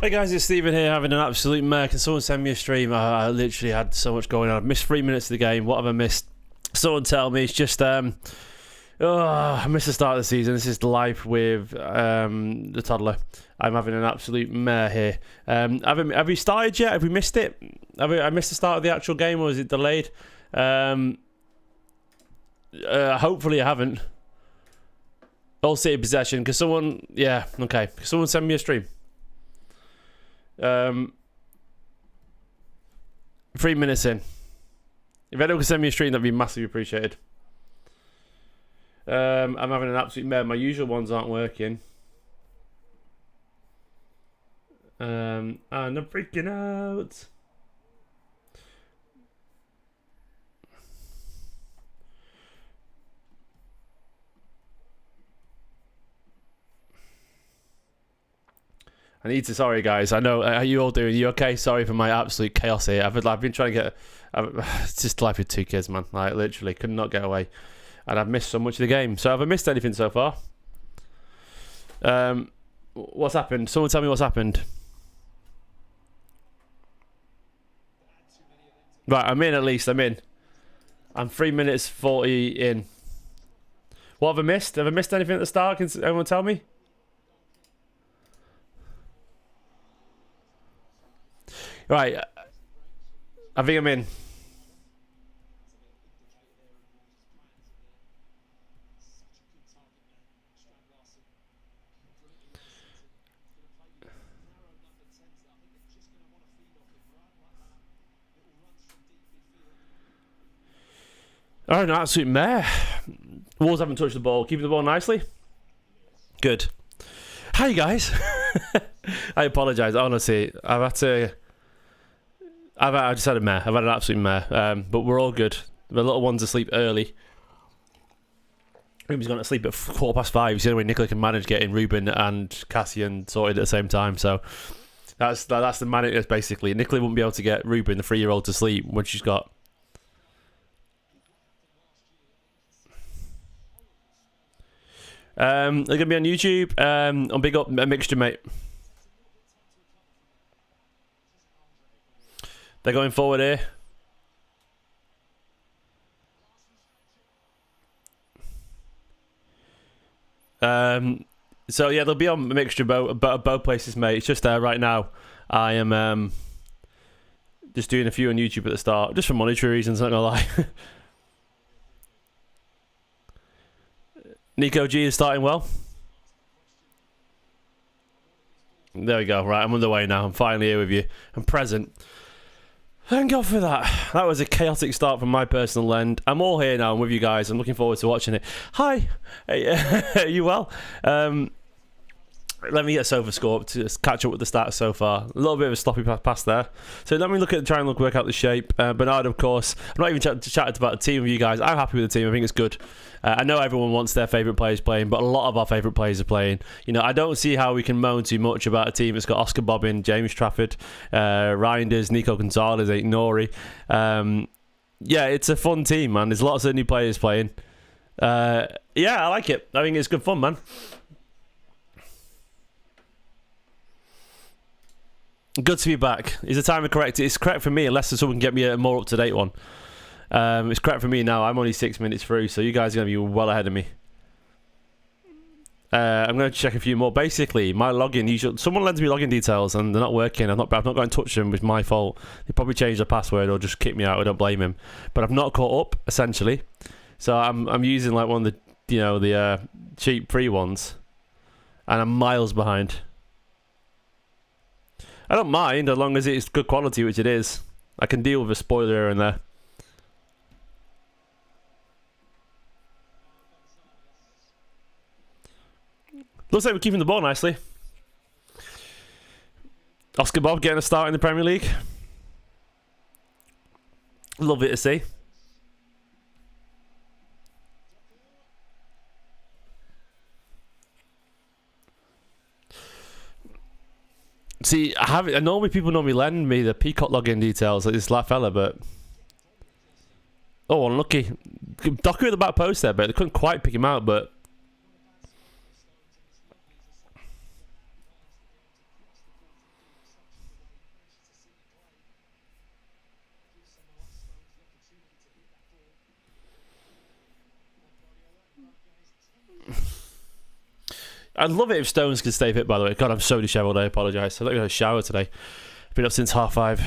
Hey guys, it's Stephen here having an absolute mare. Can someone send me a stream? I literally had so much going on. I've missed 3 minutes of the game. What have I missed? Someone tell me. It's just I missed the start of the season. This is life with the toddler. I'm having an absolute mare here. Have we started yet? Have we missed it? I missed the start of the actual game, or is it delayed? Hopefully I haven't. All City possession. Can someone... Yeah, okay. Can someone send me a stream? 3 minutes in. If anyone can send me a stream, that'd be massively appreciated. I'm having an absolute mare. My usual ones aren't working. And I'm freaking out. I need to. Sorry, guys. I know. How you all doing? You okay? Sorry for my absolute chaos here. I've been trying to get. It's just life with two kids, man. Like literally, could not get away, and I've missed so much of the game. So have I missed anything so far? What's happened? Someone tell me what's happened. Right, I'm in at least. I'm in. I'm 3 minutes 40 in. What have I missed? Have I missed anything at the start? Can anyone tell me? Right, I think I'm in. Oh, no, absolute mare. Wolves haven't touched the ball. Keeping the ball nicely. Good. Hi, guys. I apologise. Honestly, I've had to... I just had a mare. I've had an absolute mare. But we're all good. The little one's asleep early. Ruben's gone to sleep at 5:15. It's the only way Nicola can manage getting Ruben and Cassian sorted at the same time. So that's the management basically. Nicola wouldn't be able to get Ruben, the 3-year-old, to sleep when she's got... They're going to be on YouTube. On Big Up a Mixture, mate. They're going forward here. So yeah, they'll be on a mixture both places, mate. It's just right now. I am just doing a few on YouTube at the start, just for monetary reasons. Not gonna lie. Nico G is starting well. There we go. Right, I'm underway now. I'm finally here with you. I'm present. Thank God for that. That was a chaotic start from my personal end. I'm all here now. I'm with you guys. I'm looking forward to watching it. Hi. Hey, are you well? Let me get Sofa score to catch up with the stats so far. A little bit of a sloppy pass there. So let me work out the shape. Bernard, of course. I'm not even chatting about the team with you guys. I'm happy with the team. I think it's good. I know everyone wants their favourite players playing, but a lot of our favourite players are playing. You know, I don't see how we can moan too much about a team that's got Oscar Bobbin, James Trafford, Reijnders, Nico Gonzalez, Ait-Nouri. Yeah, it's a fun team, man. There's lots of new players playing. Yeah, I like it. I think it's good fun, man. Good to be back. Is the timer correct? It's correct for me, unless someone can get me a more up-to-date one. It's correct for me now. I'm only 6 minutes through, so you guys are going to be well ahead of me. I'm going to check a few more. Basically, my login, someone lends me login details and they're not working. I've not got in touch with them. It's my fault. They probably changed their password or just kicked me out. I don't blame him. But I've not caught up, essentially. So I'm using like one of the, the cheap free ones. And I'm miles behind. I don't mind, as long as it's good quality, which it is. I can deal with a spoiler here and there. Looks like we're keeping the ball nicely. Oscar Bob getting a start in the Premier League. Love it to see. See, I normally people lend me the Peacock login details like this fella, but oh, unlucky. Doku at the back post there, but they couldn't quite pick him out. But I'd love it if Stones could stay fit, by the way. God, I'm so dishevelled, I apologise. I looked at a shower today. Been up since 5:30.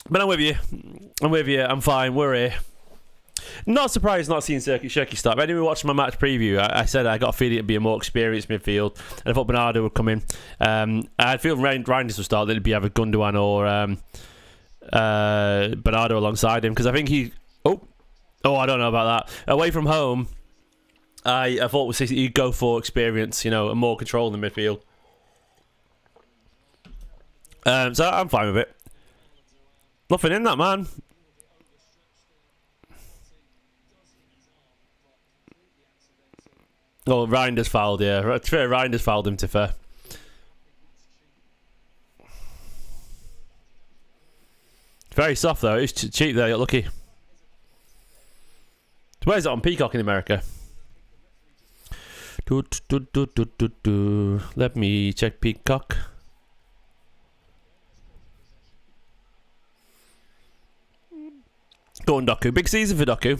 But I'm with you. I'm fine. We're here. Not surprised not seeing Cherki start. But anyway, watching my match preview, I said I got a feeling it'd be a more experienced midfield. And I thought Bernardo would come in. I had a feeling Reijnders would start. That it'd be either Gundogan or Bernardo alongside him. Because I think he... Oh, I don't know about that. Away from home, I thought he'd go for experience, and more control in the midfield. So I'm fine with it. Nothing in that, man. Oh, Reijnders fouled, yeah. Reijnders fouled him, to fair. Very soft, though. It's cheap there. You're lucky. Where's it on Peacock in America? Let me check Peacock. Go on, Doku. Big season for Doku.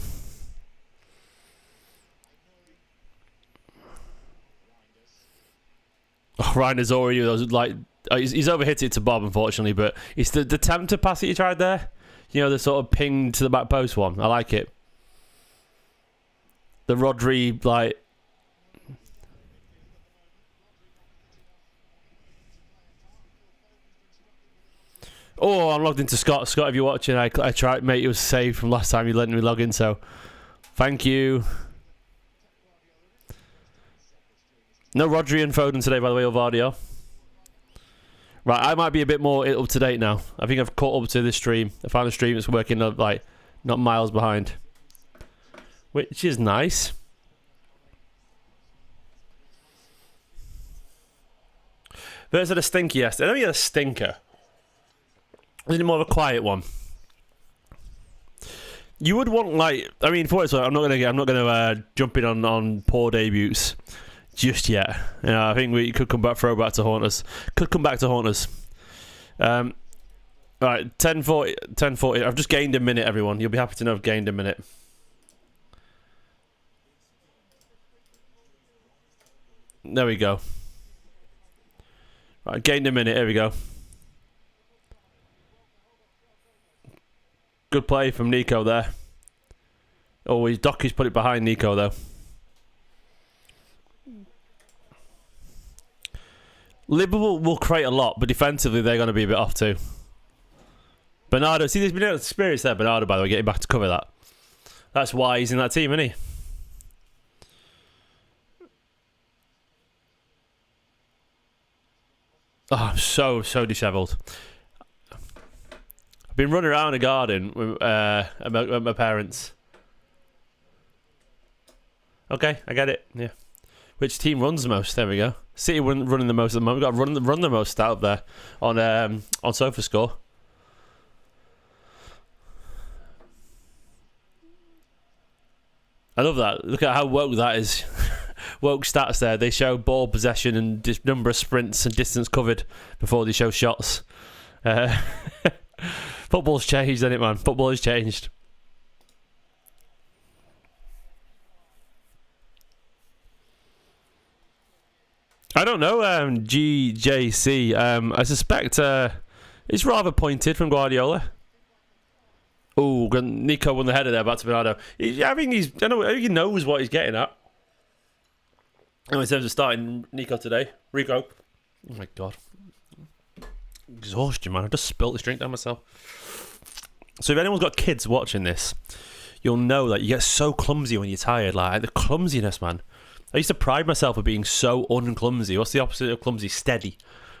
Oh, Reijnders already he's overhit it to Bob, unfortunately, but it's the tempter pass that you tried there. The sort of ping to the back post one. I like it. The Rodri, Oh, I'm logged into Scott. Scott, if you're watching, I tried, mate. It was saved from last time you let me log in, so thank you. No Rodri and Foden today, by the way, or Vardio. Right, I might be a bit more up to date now. I think I've caught up to this stream. I found a stream that's working not miles behind, which is nice. Versus had a stinker yesterday. I know he had a stinker. Is it more of a quiet one? You would want for what it's worth, I'm not gonna jump in on poor debuts just yet. I think we could come back, throw back to haunt us. Could come back to haunt us. Right, 10:40. I've just gained a minute, everyone. You'll be happy to know I've gained a minute. There we go. Right, gained a minute. Here we go. Good play from Nico there. Oh, Docu's put it behind Nico, though. Liverpool will create a lot, but defensively they're going to be a bit off too. Bernardo, see, there's been no experience there, Bernardo, by the way, getting back to cover that. That's why he's in that team, isn't he? Oh, I'm so dishevelled. I've been running around the garden with my parents. Okay, I get it. Yeah. Which team runs the most? There we go. City running the most at the moment. We've got run the most out there on SofaScore. I love that. Look at how woke that is. Woke stats there. They show ball possession and number of sprints and distance covered before they show shots. Football's changed, hasn't it, man? Football has changed. I don't know, GJC. I suspect it's rather pointed from Guardiola. Oh, Nico won the header there back to Bernardo. I think he knows what he's getting at. In terms of starting Nico today. Rico. Oh my god. Exhaustion, man. I just spilt this drink down myself. So if anyone's got kids watching this, you'll know that you get so clumsy when you're tired. Like, the clumsiness, man. I used to pride myself for being so unclumsy. What's the opposite of clumsy? Steady.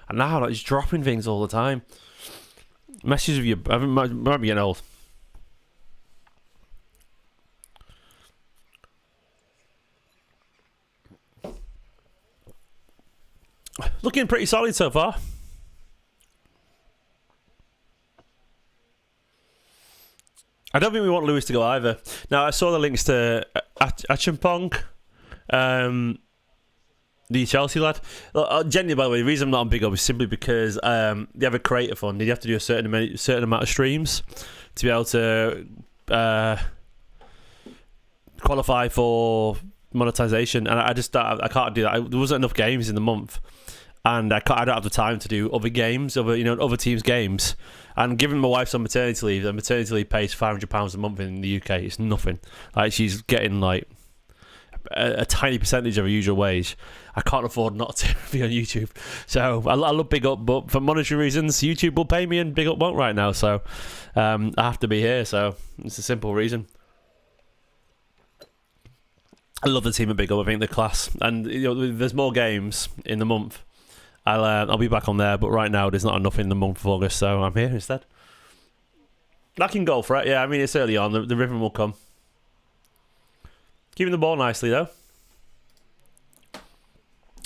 And now, just dropping things all the time. Messes with you. I might be getting old. Looking pretty solid so far. I don't think we want Lewis to go either. Now, I saw the links to Achampong, the Chelsea lad. Genuinely, by the way, the reason I'm not on Big Up is simply because they have a creator fund. You have to do a certain amount of streams to be able to qualify for monetization, and I can't do that. There wasn't enough games in the month, and I don't have the time to do other games, other teams' games. And given my wife's on maternity leave, the maternity leave pays £500 a month in the UK. It's nothing. Like, she's getting like a tiny percentage of her usual wage. I can't afford not to be on YouTube. So I love Big Up, but for monetary reasons, YouTube will pay me and Big Up won't right now. So I have to be here. So it's a simple reason. I love the team at Big Up. I think they're class. And there's more games in the month. I'll be back on there, but right now there's not enough in the month of August, so I'm here instead. I can go for it. Yeah, I mean, it's early on. The rhythm will come. Keeping the ball nicely, though.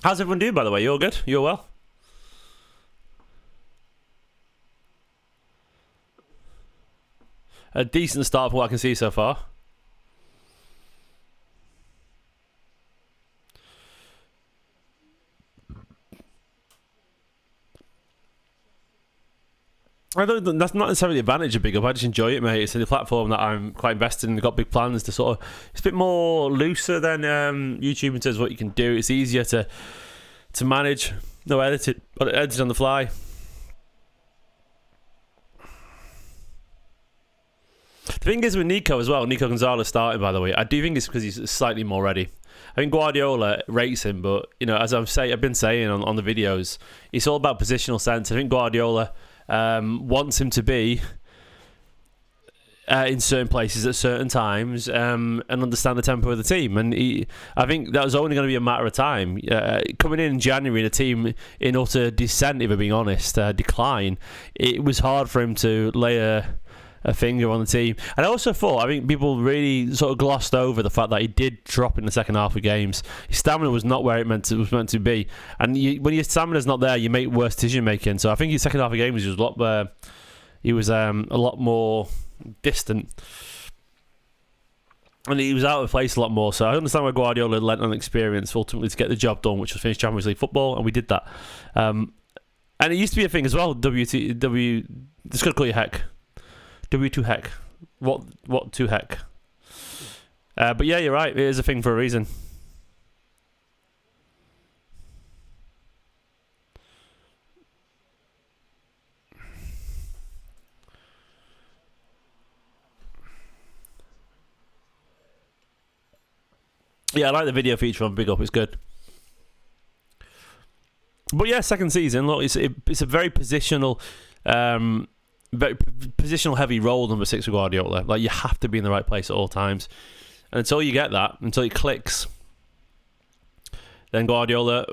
How's everyone doing, by the way? You all good? You all well? A decent start from what I can see so far. That's not necessarily the advantage of Big Up. I just enjoy it, mate. It's a platform that I'm quite invested in. They've got big plans to sort of... It's a bit more looser than YouTube in terms of what you can do. It's easier to manage. No edited on the fly. The thing is with Nico as well, Nico Gonzalez starting, by the way, I do think it's because he's slightly more ready. I think Guardiola rates him, but, as I've been saying on the videos, it's all about positional sense. I think Guardiola... wants him to be in certain places at certain times and understand the tempo of the team. And I think that was only going to be a matter of time. Coming in January, the team in utter descent, if I'm being honest, decline, it was hard for him to lay a finger on the team. And I also thought, I think people really sort of glossed over the fact that he did drop in the second half of games. His stamina was not where it was meant to be, and when your stamina's not there, you make worse decision making. So I think his second half of games was a lot more distant, and he was out of place a lot more. So I understand why Guardiola lent on experience ultimately to get the job done, which was finish Champions League football, and we did that. And it used to be a thing as well. Just gotta call you Heck. W2 heck. What to heck? But yeah, you're right. It is a thing for a reason. Yeah, I like the video feature on Big Up. It's good. But yeah, second season. Look, it's a very positional... very positional heavy role, number 6 with Guardiola. Like, you have to be in the right place at all times, and until you get that, until it clicks, then Guardiola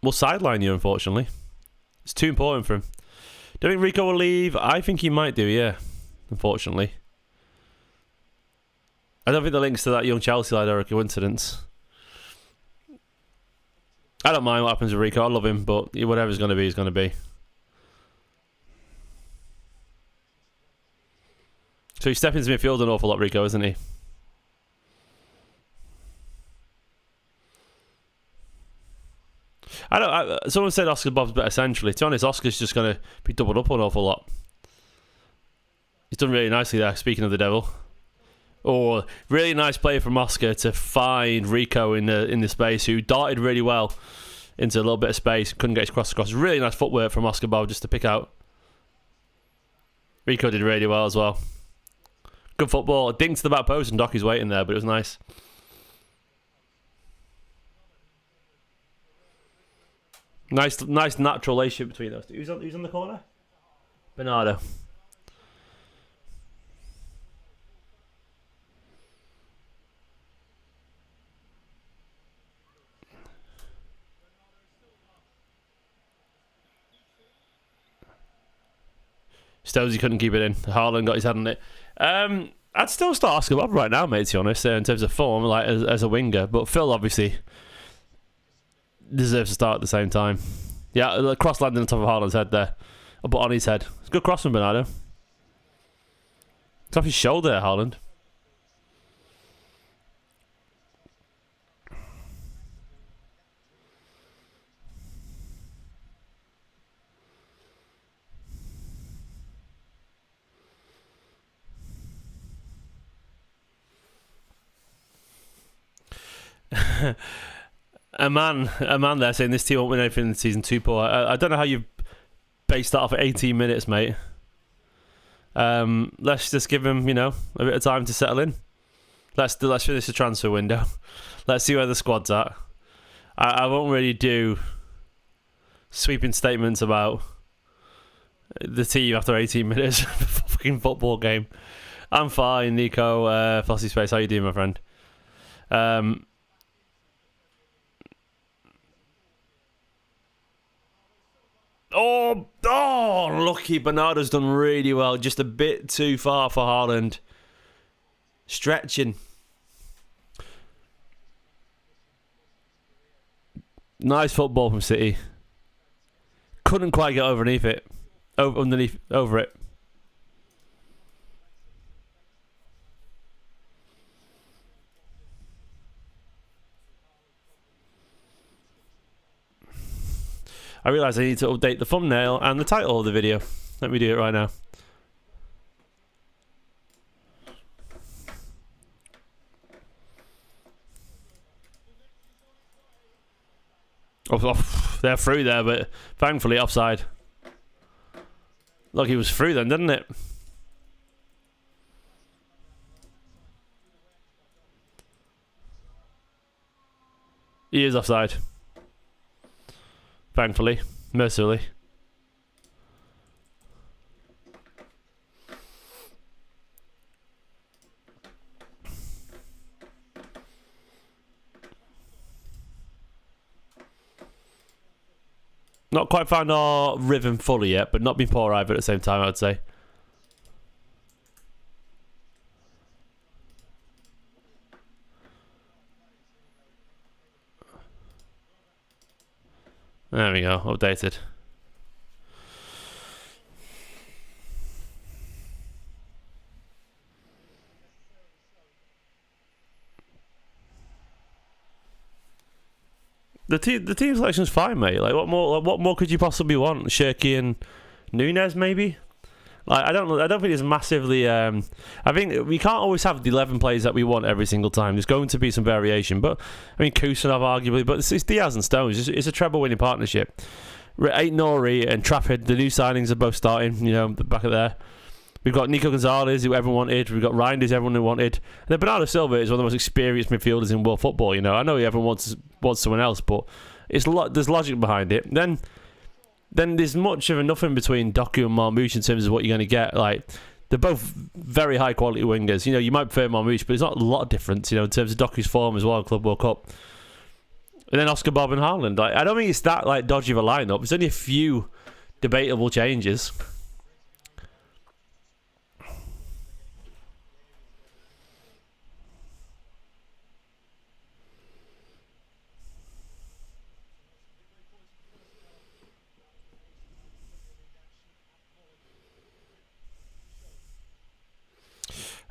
will sideline you, unfortunately. It's too important for him. Do you think Rico will leave? I think he might do, yeah, unfortunately. I don't think the links to that young Chelsea lad are a coincidence. I don't mind what happens with Rico. I love him, but whatever's going to be, he's going to be. So he's stepping into midfield an awful lot, Rico, isn't he? Someone said Oscar Bob's better centrally. To be honest, Oscar's just going to be doubled up an awful lot. He's done really nicely there, speaking of the devil. Oh, really nice play from Oscar to find Rico in the space, who darted really well into a little bit of space. Couldn't get his cross across. Really nice footwork from Oscar Bob just to pick out. Rico did really well as well. Good football. A dink to the back post and Docky's waiting there, but it was nice. Nice natural relationship between those two. Who's on the corner? Bernardo. Stosey couldn't keep it in. Haaland got his head on it. I'd still start Oscar Bob right now, mate, to be honest, in terms of form, like as a winger. But Phil obviously deserves to start at the same time. Yeah, the cross landing on top of Haaland's head there. But on his head. It's a good cross from Bernardo. It's off his shoulder, Haaland. a man there saying this team won't win anything in season 2, Paul. I don't know how you based that off at 18 minutes, mate. Let's just give him, a bit of time to settle in. Let's finish the transfer window. Let's see where the squad's at. I won't really do sweeping statements about the team after 18 minutes of a fucking football game. I'm fine, Nico. Fossy Space, how you doing, my friend? Lucky Bernardo's done really well. Just a bit too far for Haaland. Stretching. Nice football from City. Couldn't quite get underneath it. Over it. I realise I need to update the thumbnail and the title of the video. Let me do it right now. They're through there, but thankfully offside. Look, he was through then, didn't it? He is offside. Thankfully. Mercifully. Not quite found our rhythm fully yet, but not been poor either at the same time, I would say. There we go, updated. The team selection's fine, mate. Like, what more could you possibly want? Cherki and Nunez, maybe. Like, I don't think it's massively. I think we can't always have the 11 players that we want every single time. There's going to be some variation, but I mean, Kusanov arguably, but it's Diaz and Stones. It's a treble-winning partnership. Ait-Nouri and Trafford, the new signings are both starting. Back at there. We've got Nico Gonzalez, who everyone wanted. We've got Reijnders, everyone wanted. And then Bernardo Silva is one of the most experienced midfielders in world football. I know everyone wants someone else, but there's logic behind it. Then there's much of a nothing between Doku and Marmoush in terms of what you're going to get. Like, they're both very high quality wingers. You might prefer Marmoush, but there's not a lot of difference. In terms of Doku's form as well in Club World Cup. And then Oscar Bob and Haaland. Like, I don't think it's that dodgy of a lineup. There's only a few debatable changes.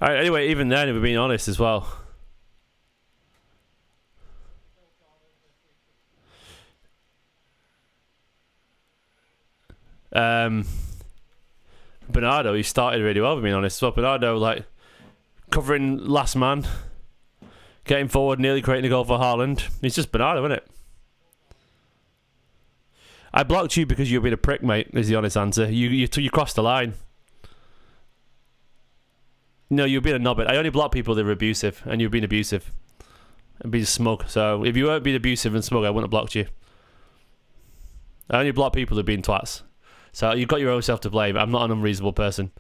Alright, anyway, even then, if we're being honest as well. Bernardo, he started really well, if being honest. So Bernardo, covering last man, getting forward, nearly creating a goal for Haaland. It's just Bernardo, isn't it? I blocked you because you've been a prick, mate, is the honest answer. You crossed the line. No, you've been a knobbit. I only block people that are abusive, and you've been abusive. And being smug. So, if you weren't being abusive and smug, I wouldn't have blocked you. I only block people that have been twats. So, you've got your own self to blame. I'm not an unreasonable person.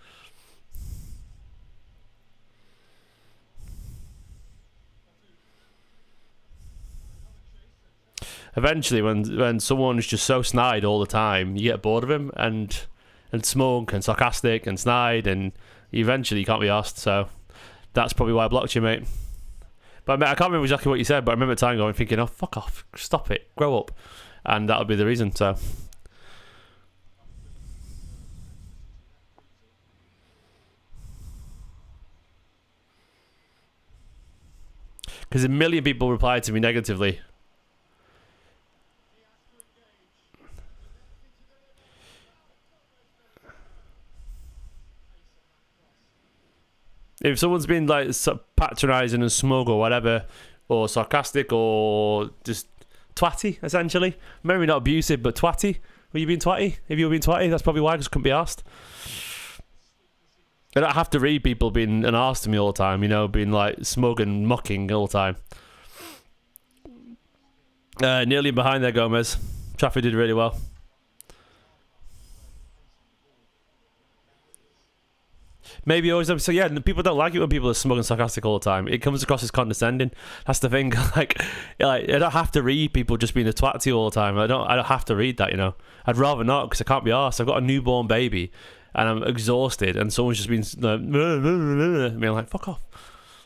Eventually, when someone's just so snide all the time, you get bored of him, and smug and sarcastic and snide, and eventually you can't be asked. So that's probably why I blocked you, mate. But I can't remember exactly what you said, but I remember at the time thinking, oh, fuck off, stop it, grow up. And that would be the reason. So because a million people replied to me negatively. If someone's been patronising and smug or whatever, or sarcastic or just twatty, essentially. Maybe not abusive, but twatty. Were you being twatty? Have you been twatty? That's probably why, because couldn't be asked. I don't have to read people being an arse to me all the time, you know, being like smug and mocking all the time. Nearly behind there, Gomez. Trafford did really well. Maybe always. So yeah, people don't like it when people are smug and sarcastic all the time. It comes across as condescending. That's the thing. like I don't have to read people just being a twat to you all the time. I don't have to read that. You know, I'd rather not, because I can't be arsed. I've got a newborn baby, and I'm exhausted, and someone's just been like, fuck off.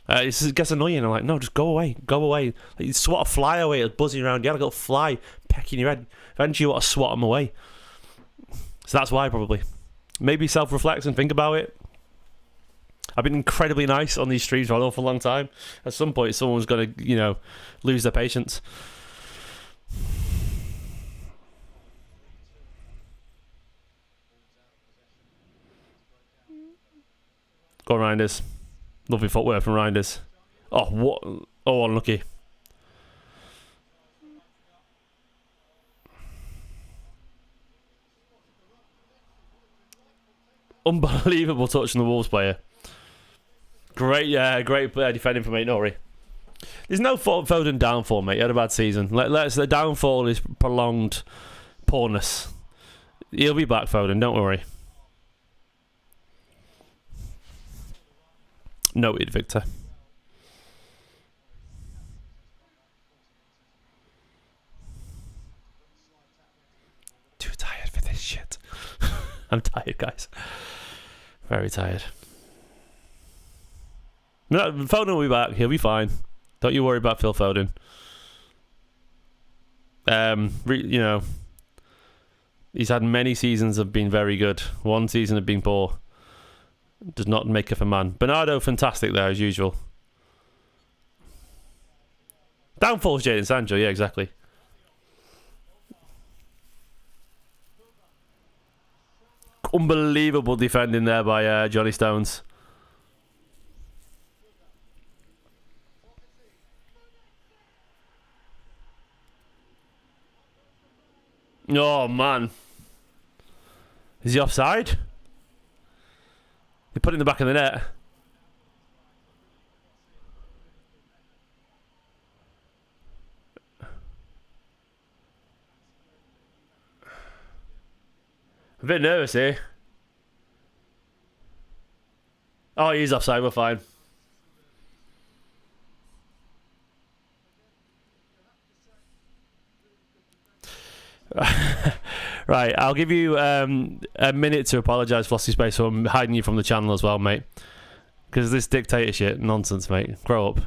It gets annoying. I'm like, no, just go away. Like, you swat a fly away. It's buzzing around. You had a little fly pecking your head. Eventually, you want to swat them away. So that's why, probably. Maybe self-reflect and think about it. I've been incredibly nice on these streams for an awful long time. At some point, someone's going to, you know, lose their patience. Go on, Reijnders. Lovely footwork from Reijnders. Oh, what? Oh, unlucky. Unbelievable touch from the Wolves player. Great defending from Ait-Nouri. There's no Foden downfall, mate. He had a bad season. The downfall is prolonged poorness. He'll be back, Foden. Don't worry. Noted, Victor. Too tired for this shit. I'm tired, guys. Very tired. No, Foden will be back. He'll be fine. Don't you worry about Phil Foden. You know, he's had many seasons of being very good. One season of being poor. Does not make up a man. Bernardo, fantastic there as usual. Downfall's Jadon Sancho. Yeah, exactly. Unbelievable defending there by Johnny Stones. Oh, man. Is he offside? They put it in the back of the net. I'm a bit nervous here. Oh, he's offside. We're fine. Right, I'll give you a minute to apologise, Flossy Space, for hiding you from the channel as well, mate. Because this dictator shit, nonsense, mate. Grow up.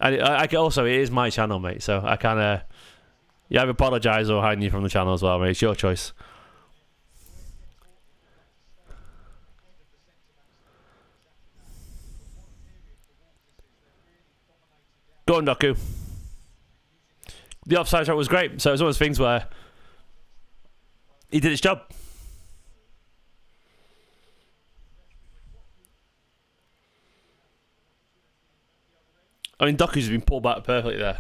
And I also, it is my channel, mate, so I kind of... You either apologise or hiding you from the channel as well, mate. It's your choice. Go on, Doku. The offside shot was great. So it was one of those things where he did his job. I mean, Doku's been pulled back perfectly there.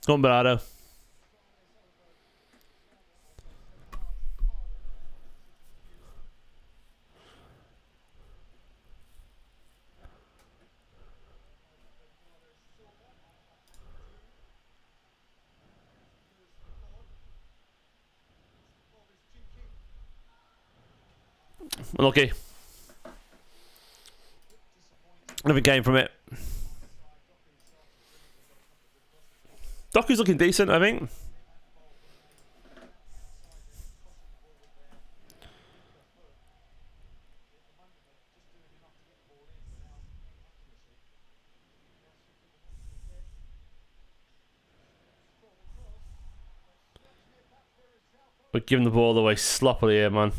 Go on, Bernardo. Unlucky. Nothing came from it. Doku's looking decent, I think. We're giving the ball away sloppily here, man.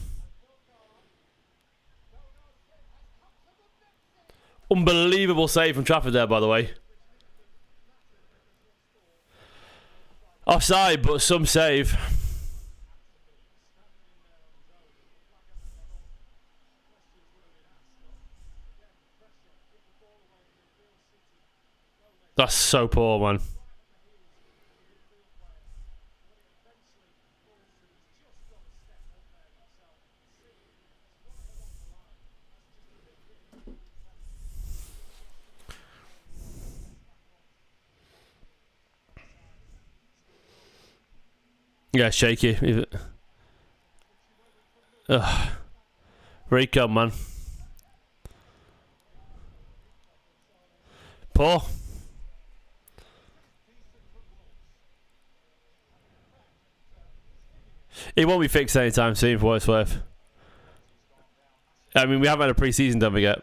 Unbelievable save from Trafford there, by the way. Offside, but some save. That's so poor, man. Yeah, shaky. Ugh. Rico, man. Poor. It won't be fixed anytime soon for what it's worth. I mean, we haven't had a pre-season, don't forget.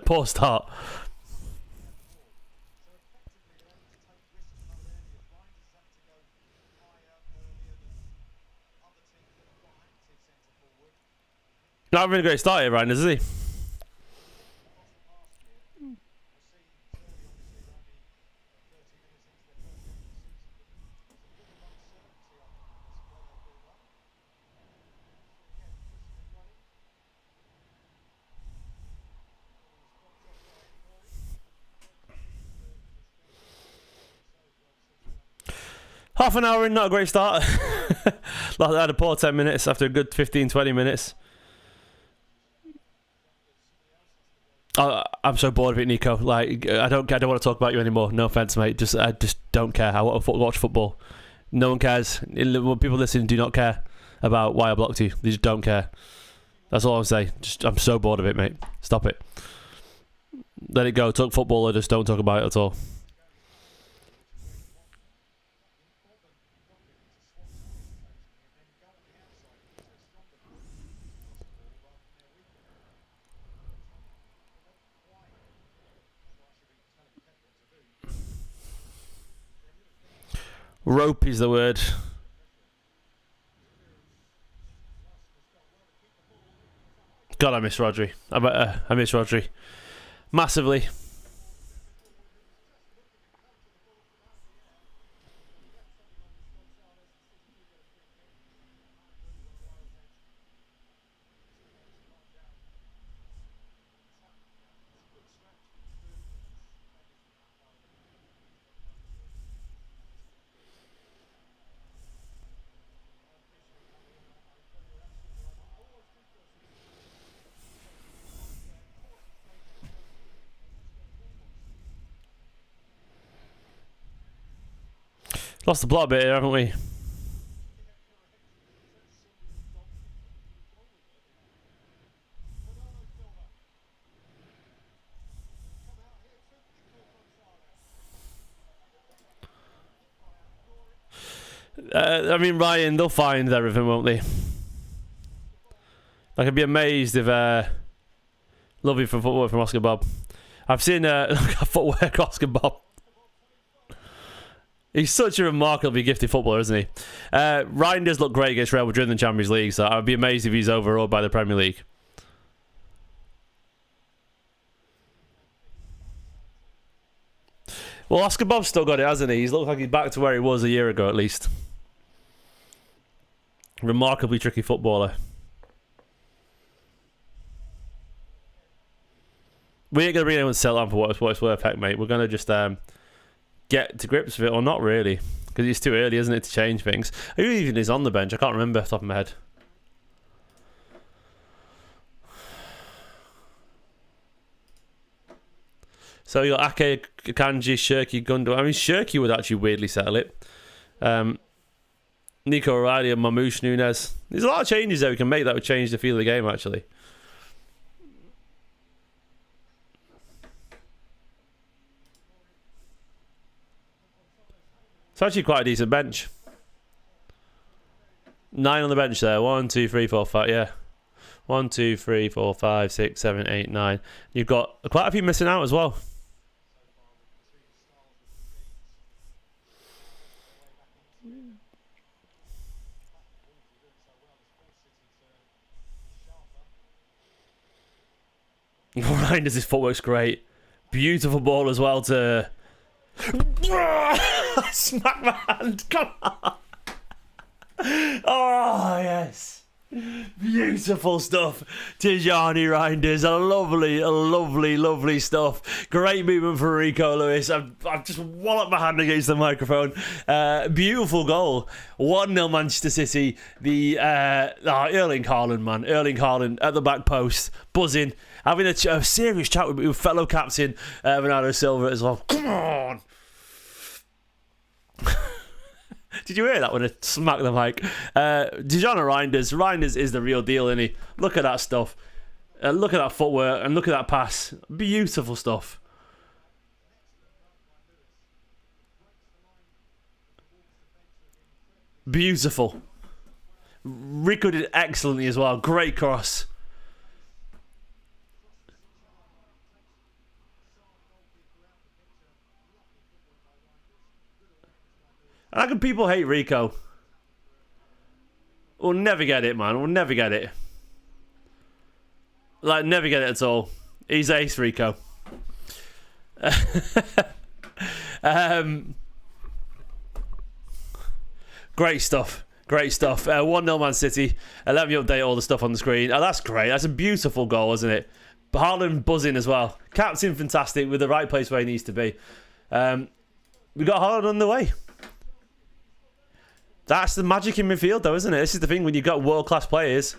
Poor start. Not having a great start here, Reijnders, is he? Half an hour in, not a great start. I had a poor 10 minutes after a good 15-20 minutes. I'm so bored of it, Nico. Like, I don't want to talk about you anymore. No offense, mate. I just don't care. I want to watch football. No one cares. People listening do not care about why I blocked you. They just don't care. That's all I'm saying. I'm so bored of it, mate. Stop it. Let it go. Talk football or just don't talk about it at all. Rope is the word. God, I miss Rodri. I miss Rodri. Massively. Lost the plot a bit here, haven't we? I mean, Ryan, they'll find everything, won't they? Like, I'd be amazed if lovely for footwork from Oscar Bob. I've seen footwork Oscar Bob. He's such a remarkably gifted footballer, isn't he? Ryan does look great against Real Madrid in the Champions League, so I'd be amazed if he's overawed by the Premier League. Well, Oscar Bob's still got it, hasn't he? He's looked like he's back to where he was a year ago, at least. Remarkably tricky footballer. We ain't going to bring anyone to sell on for what it's worth, heck, mate. We're going to just get to grips with it, or not really, because it's too early, isn't it, to change things. Who even is on the bench? I can't remember off the top of my head. So you got Ake, Kanji, Cherki, Gundo. I mean, Cherki would actually weirdly settle it. Nico O'Reilly and Mamouche Nunes. There's a lot of changes that we can make that would change the feel of the game, actually. It's actually quite a decent bench. 9 on the bench there. 1, 2, 3, 4, 5. Yeah. 1, 2, 3, 4, 5, 6, 7, 8, 9. You've got quite a few missing out as well. Reijnders, his footwork's great. Beautiful ball as well to... Smack my hand, come on. Oh, yes. Beautiful stuff. Tijjani Reijnders, lovely stuff. Great movement for Rico Lewis. I've just walloped my hand against the microphone. Beautiful goal. 1-0 Manchester City. The Erling Haaland, man. Erling Haaland at the back post, buzzing, having a serious chat with fellow captain Bernardo Silva as well. Come on. Did you hear that when I smacked the mic? Tijjani Reijnders. Reijnders is the real deal, isn't he? Look at that stuff. Look at that footwork and look at that pass. Beautiful stuff. Beautiful. Rico did excellently as well. Great cross. How can people hate Rico? We'll never get it, man. We'll never get it. Like, never get it at all. He's ace, Rico. Great stuff. Great stuff. 1-0 Man City. Let me update all the stuff on the screen. Oh, that's great. That's a beautiful goal, isn't it? Haaland buzzing as well. Captain fantastic with the right place where he needs to be. We got Haaland on the way. That's the magic in midfield, though, isn't it? This is the thing, when you've got world-class players,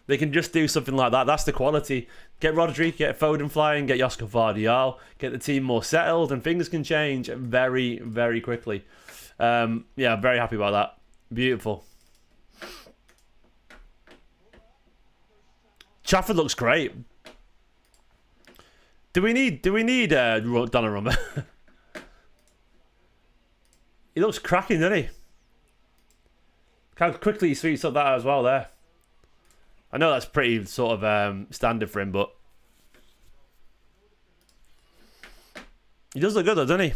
they can just do something like that. That's the quality. Get Rodri, get Foden flying, get Josko Vardial, get the team more settled, and things can change very, very quickly. Yeah, I'm very happy about that. Beautiful. Trafford looks great. Do we need Donnarumma? He looks cracking, doesn't he? How quickly he sweeps up that as well there. I know that's pretty sort of standard for him, but he does look good though, doesn't he?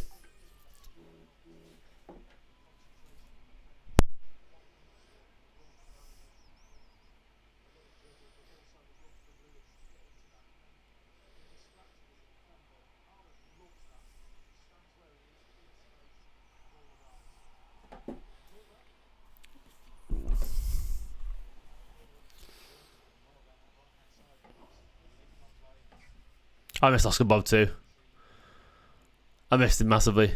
I missed Oscar Bob too. I missed him massively.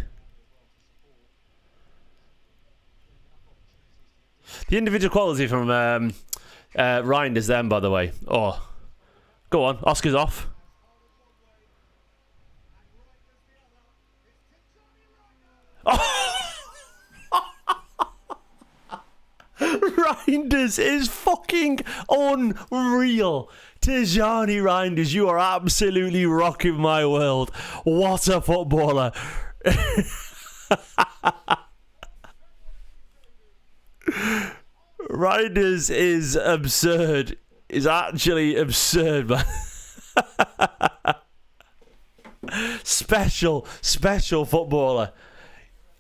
The individual quality from Reijnders then, by the way. Oh, go on, Oscar's off. Oh! Reijnders is fucking unreal. Tijjani Reijnders, you are absolutely rocking my world. What a footballer. Reijnders is absurd. Is actually absurd, man. Special footballer.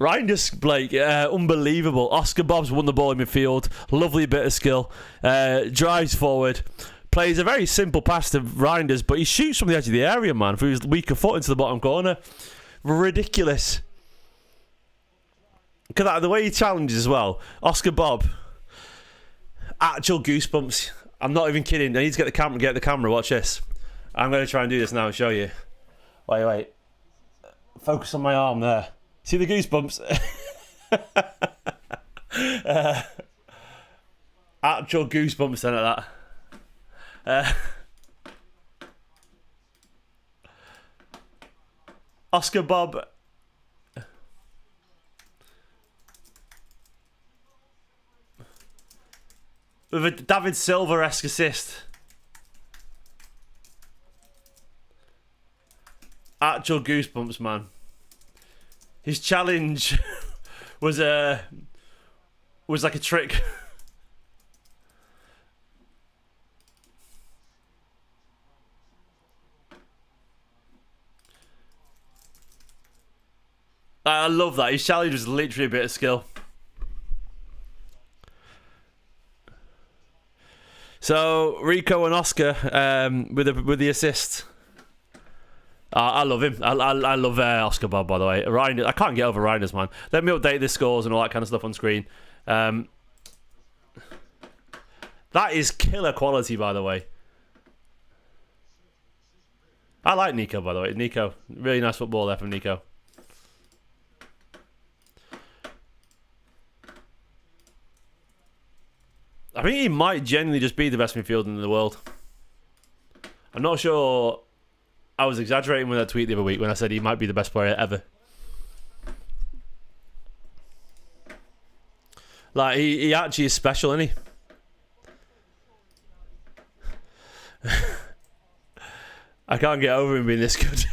Reijnders, Blake, unbelievable. Oscar Bob's won the ball in midfield. Lovely bit of skill. Drives forward. Plays a very simple pass to Reijnders, but he shoots from the edge of the area, man, through his weaker foot into the bottom corner. Ridiculous. Look at that, the way he challenges as well. Oscar Bob. Actual goosebumps. I'm not even kidding. I need to get the camera. Watch this. I'm going to try and do this now and show you. Wait. Focus on my arm there. See the goosebumps? Actual goosebumps then at that. Oscar Bob. With a David Silva-esque assist. Actual goosebumps, man. His challenge was like a trick. I love that. His challenge was literally a bit of skill. So Rico and Oscar with the assist. I love him. I love Oscar Bob, by the way. Reijnders, I can't get over Reijnders, man. Let me update the scores and all that kind of stuff on screen. That is killer quality, by the way. I like Nico, by the way. Nico, really nice football there from Nico. I think he might genuinely just be the best midfielder in the world. I'm not sure. I was exaggerating with that tweet the other week when I said he might be the best player ever. Like, he actually is special, isn't he? I can't get over him being this good.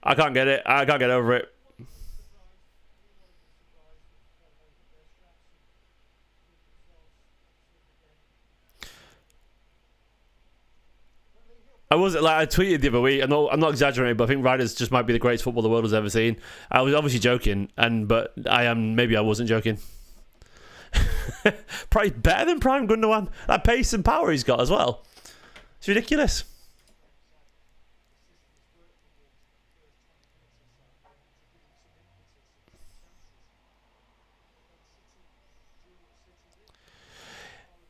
I can't get it. I can't get over it. I tweeted the other week. I'm not exaggerating, but I think Reijnders just might be the greatest football the world has ever seen. I was obviously joking, but maybe I wasn't joking. Probably better than Prime Gundogan. That pace and power he's got as well. It's ridiculous.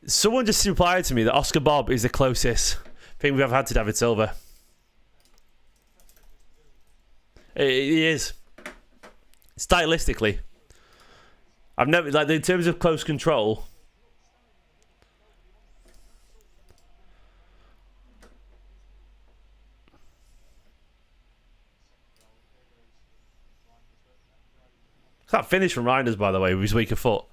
Someone just replied to me that Oscar Bob is the closest thing we've ever had to David Silva. He is. Stylistically. I've never, like, in terms of close control. That finish from Reijnders, by the way, with his weaker foot.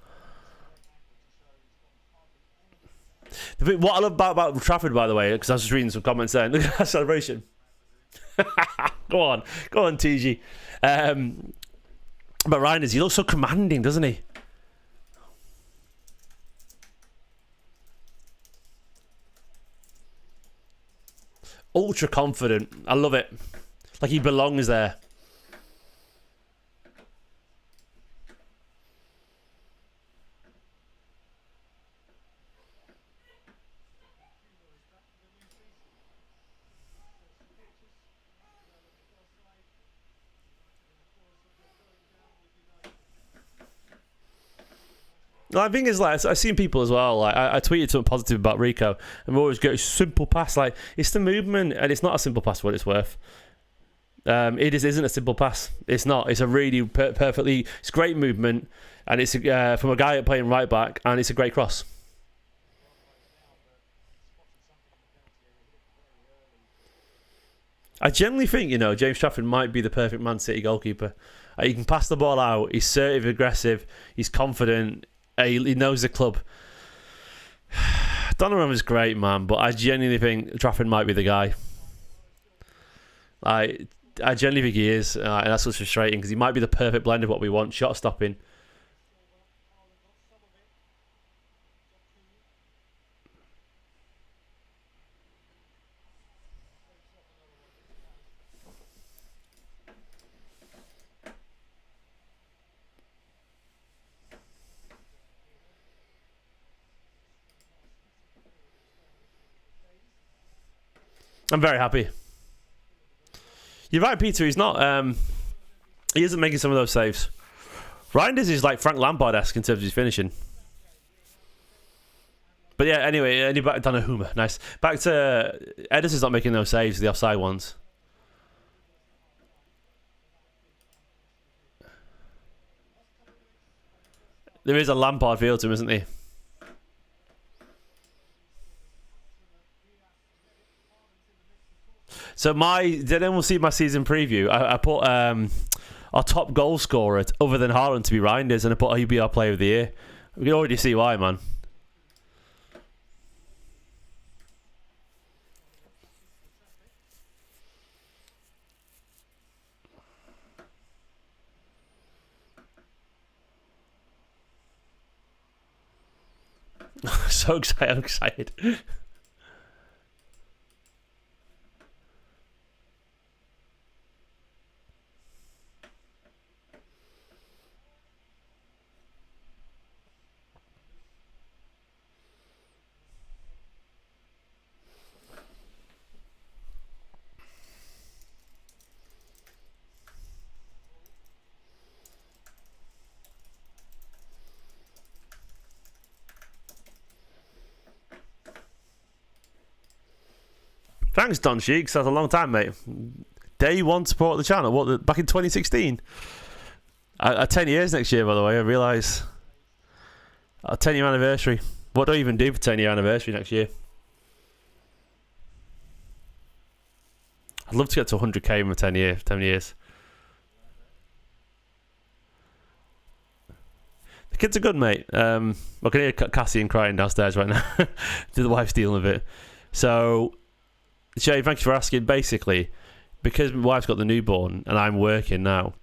What I love about Trafford, by the way, because I was just reading some comments there. Look at that celebration. Go on, TG. But Reijnders, he looks so commanding, doesn't he? Ultra confident. I love it. Like he belongs there. I think it's like, I've seen people as well, like I tweeted something positive about Rico, and we always go simple pass, like it's the movement, and it's not a simple pass for what it's worth. It isn't a simple pass. It's not. It's a really perfectly, it's great movement, and it's from a guy playing right back, and it's a great cross. I generally think, James Trafford might be the perfect Man City goalkeeper. He can pass the ball out, he's assertive, aggressive, he's confident, he knows the club. Donnarumma's great, man, but I genuinely think Trafford might be the guy. I genuinely think he is, and that's what's frustrating, because he might be the perfect blend of what we want. Shot stopping. I'm very happy. You're right, Peter. He's not. He isn't making some of those saves. Reijnders is like Frank Lampard-esque in terms of his finishing. But yeah, anyway, back to Donnarumma. Nice. Back to Ederson's not making those saves, the offside ones. There is a Lampard feel to him, isn't there? So did anyone see my season preview? I put our top goal scorer other than Haaland to be Reijnders, and I put he'd be our player of the year. We can already see why, man. So excited. I'm excited. Thanks, Don Sheeks. That's a long time, mate. Day one support of the channel. What, back in 2016? 10 years next year, by the way, I realise. A 10-year anniversary. What do I even do for 10-year anniversary next year? I'd love to get to 100k in 10 years. The kids are good, mate. I can hear Cassian crying downstairs right now. The wife's dealing with it. So, Shay, thank you for asking. Basically, because my wife's got the newborn and I'm working now,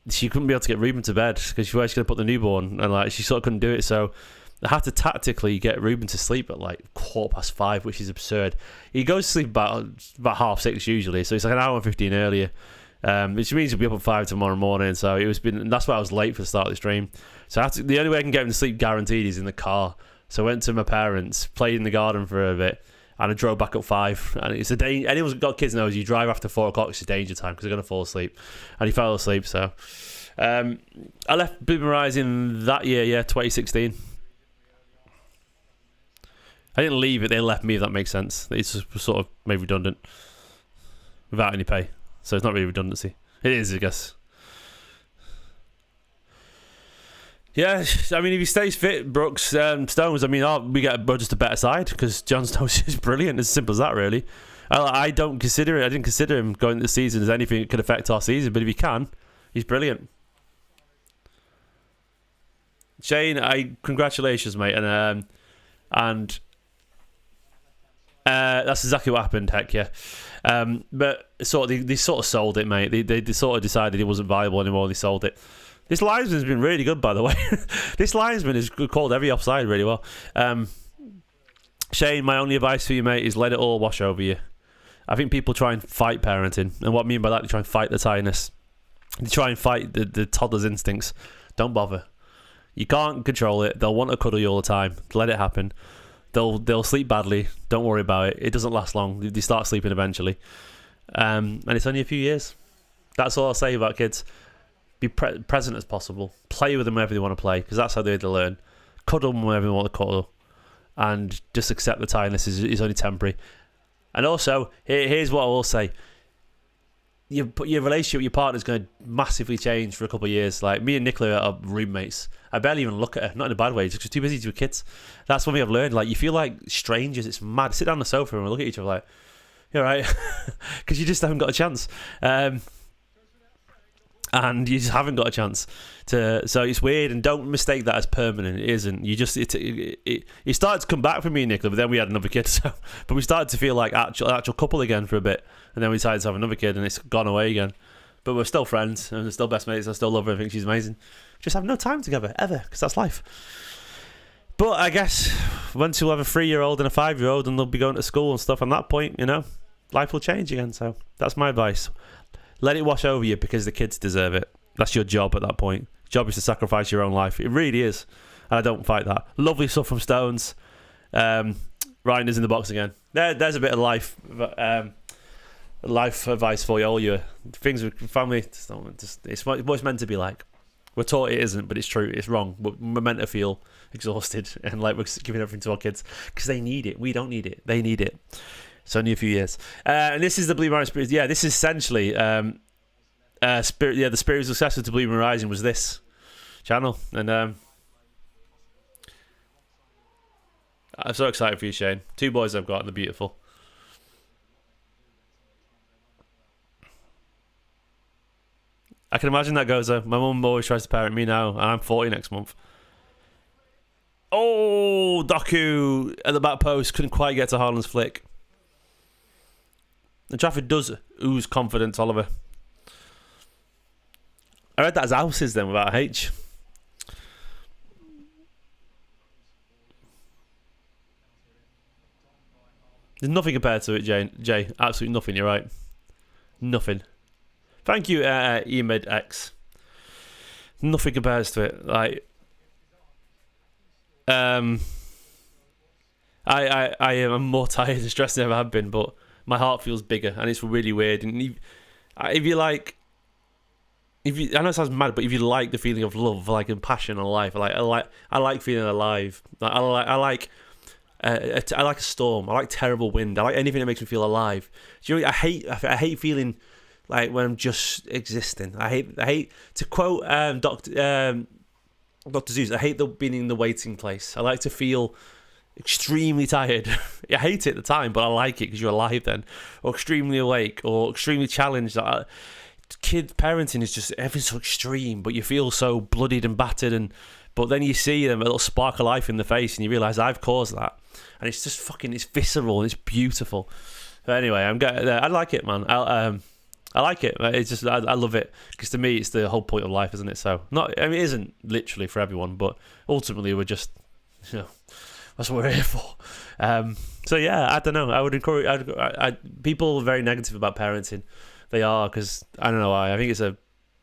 she couldn't be able to get Ruben to bed because she was going to put the newborn, and like she sort of couldn't do it. So I had to tactically get Ruben to sleep at like 5:15, which is absurd. He goes to sleep about 6:30 usually, so it's like an hour and 15 earlier, which means he'll be up at 5 tomorrow morning. So that's why I was late for the start of the stream. So the only way I can get him to sleep guaranteed is in the car. So I went to my parents, played in the garden for a bit, and I drove back at 5. And it's a day. Anyone's got kids knows you drive after 4 o'clock. It's a danger time because they're gonna fall asleep. And he fell asleep. So I left Blue Horizon that year, 2016. I didn't leave it; they left me. If that makes sense. It's just sort of made redundant without any pay. So it's not really redundancy. It is, I guess. Yeah, I mean, if he stays fit, Brooks, Stones, I mean, we get just a better side because John Stones is brilliant. As simple as that, really. I didn't consider him going into the season as anything that could affect our season, but if he can, he's brilliant. Shane, congratulations, mate, and that's exactly what happened. Heck yeah, but they sort of sold it, mate. They sort of decided it wasn't viable anymore. They sold it. This linesman's been really good, by the way. This linesman has called every offside really well. Shane, my only advice for you, mate, is let it all wash over you. I think people try and fight parenting, and what I mean by that, they try and fight the tiredness. They try and fight the toddler's instincts. Don't bother. You can't control it. They'll want to cuddle you all the time. Let it happen. They'll sleep badly. Don't worry about it. It doesn't last long. They start sleeping eventually. And it's only a few years. That's all I'll say about kids. Be present as possible. Play with them whenever they want to play, because that's how they learn. Cuddle them whenever they want to cuddle. And just accept the tiredness is only temporary. And also, here's what I will say. Your relationship with your partner is going to massively change for a couple of years. Like, me and Nicola are roommates. I barely even look at her, not in a bad way, just because too busy to with kids. That's one thing I've learned. Like, you feel like strangers. It's mad. Sit down on the sofa and look at each other like, you're right. Because you just haven't got a chance. And you just haven't got a chance to. So it's weird, and don't mistake that as permanent. It isn't. You just it started to come back for me and Nicola, but then we had another kid. So, but we started to feel like actual couple again for a bit, and then we decided to have another kid, and it's gone away again. But we're still friends, and we're still best mates. I still love her. I think she's amazing. Just have no time together ever, because that's life. But I guess once you'll have a 3-year-old and a 5-year-old, and they'll be going to school and stuff, on that point, life will change again. So that's my advice. Let it wash over you, because the kids deserve it. That's your job at that point. Your job is to sacrifice your own life. It really is. And I don't fight that. Lovely stuff from Stones. Reijnders in the box again. There's a bit of life advice for you. All your things with family. It's what it's meant to be like. We're taught it isn't, but it's true. It's wrong. We're meant to feel exhausted and like we're giving everything to our kids because they need it. We don't need it. They need it. It's only a few years. And this is the Blue Horizon Spirit. Yeah, this is essentially Spirit. Yeah, the spiritual successor to Blue Horizon was this channel, and I'm so excited for you, Shane. 2 boys I've got, and they're beautiful. I can imagine that goes. My mum always tries to parent me now, and I'm 40 next month. Oh, Doku at the back post couldn't quite get to Haaland's flick. And Trafford does ooze confidence, Oliver. I read that as houses then without a H. There's nothing compared to it, Jay. Absolutely nothing. You're right. Nothing. Thank you, Emid X. Nothing compares to it. Like, I am more tired and stressed than I ever have been, but my heart feels bigger, and it's really weird. And if you like, I know it sounds mad, but if you like the feeling of love, like and passion and life, I like feeling alive. I like a storm. I like terrible wind. I like anything that makes me feel alive. Do you know, I hate feeling like when I'm just existing. I hate to quote Dr. Zeus. I hate being in the waiting place. I like to feel extremely tired. I hate it at the time, but I like it because you're alive then, or extremely awake, or extremely challenged. Kid parenting is just everything's so extreme, but you feel so bloodied and battered, but then you see them a little spark of life in the face, and you realise I've caused that, and it's just it's visceral and it's beautiful. But anyway, I like it, man. I like it. It's just I love it because to me it's the whole point of life, isn't it? So it isn't literally for everyone, but ultimately we're just, that's what we're here for. So yeah, I don't know. I would encourage. People are very negative about parenting. They are, because I don't know why. I think it's I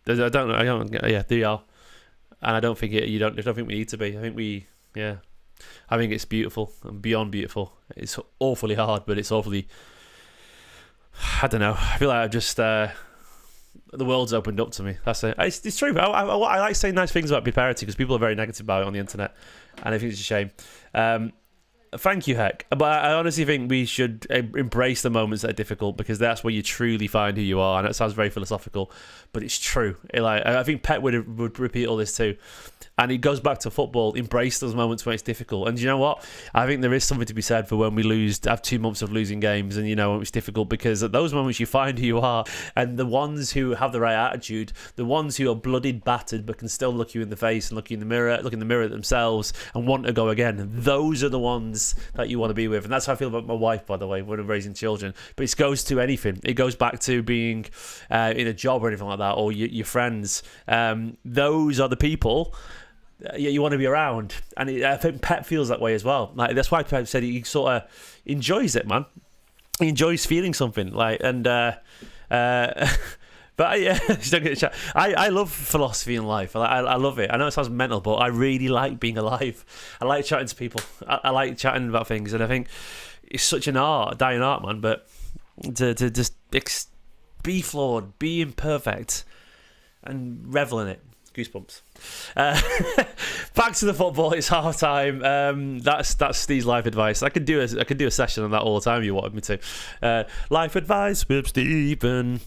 don't. Yeah, they are, and I don't think I don't think we need to be. I think it's beautiful and beyond beautiful. It's awfully hard, but it's awfully. I don't know. I feel like I've just the world's opened up to me. That's it. It's true. I like saying nice things about parenting because people are very negative about it on the internet, and I think it's a shame. Thank you, Heck. But I honestly think we should embrace the moments that are difficult, because that's where you truly find who you are. And it sounds very philosophical, but it's true. I think Pep would repeat all this too. And it goes back to football. Embrace those moments when it's difficult. And you know what? I think there is something to be said for when we have 2 months of losing games, and when it's difficult, because at those moments you find who you are. And the ones who have the right attitude, the ones who are bloodied, battered, but can still look you in the face and look in the mirror at themselves and want to go again. Those are the ones that you want to be with. And that's how I feel about my wife, by the way, when I'm raising children. But it goes to anything. It goes back to being in a job or anything like that, or your friends. Those are the people you want to be around, and I think Pep feels that way as well. Like, that's why Pep said he sort of enjoys it, man. He enjoys feeling something, but yeah, I love philosophy in life. I love it. I know it sounds mental, but I really like being alive. I like chatting to people. I like chatting about things, and I think it's such an dying art, man. But to just be flawed, be imperfect, and revel in it. Goosebumps. Back to the football. It's half time. That's Steve's life advice. I could do a session on that all the time if you wanted me to. Life advice with Stephen,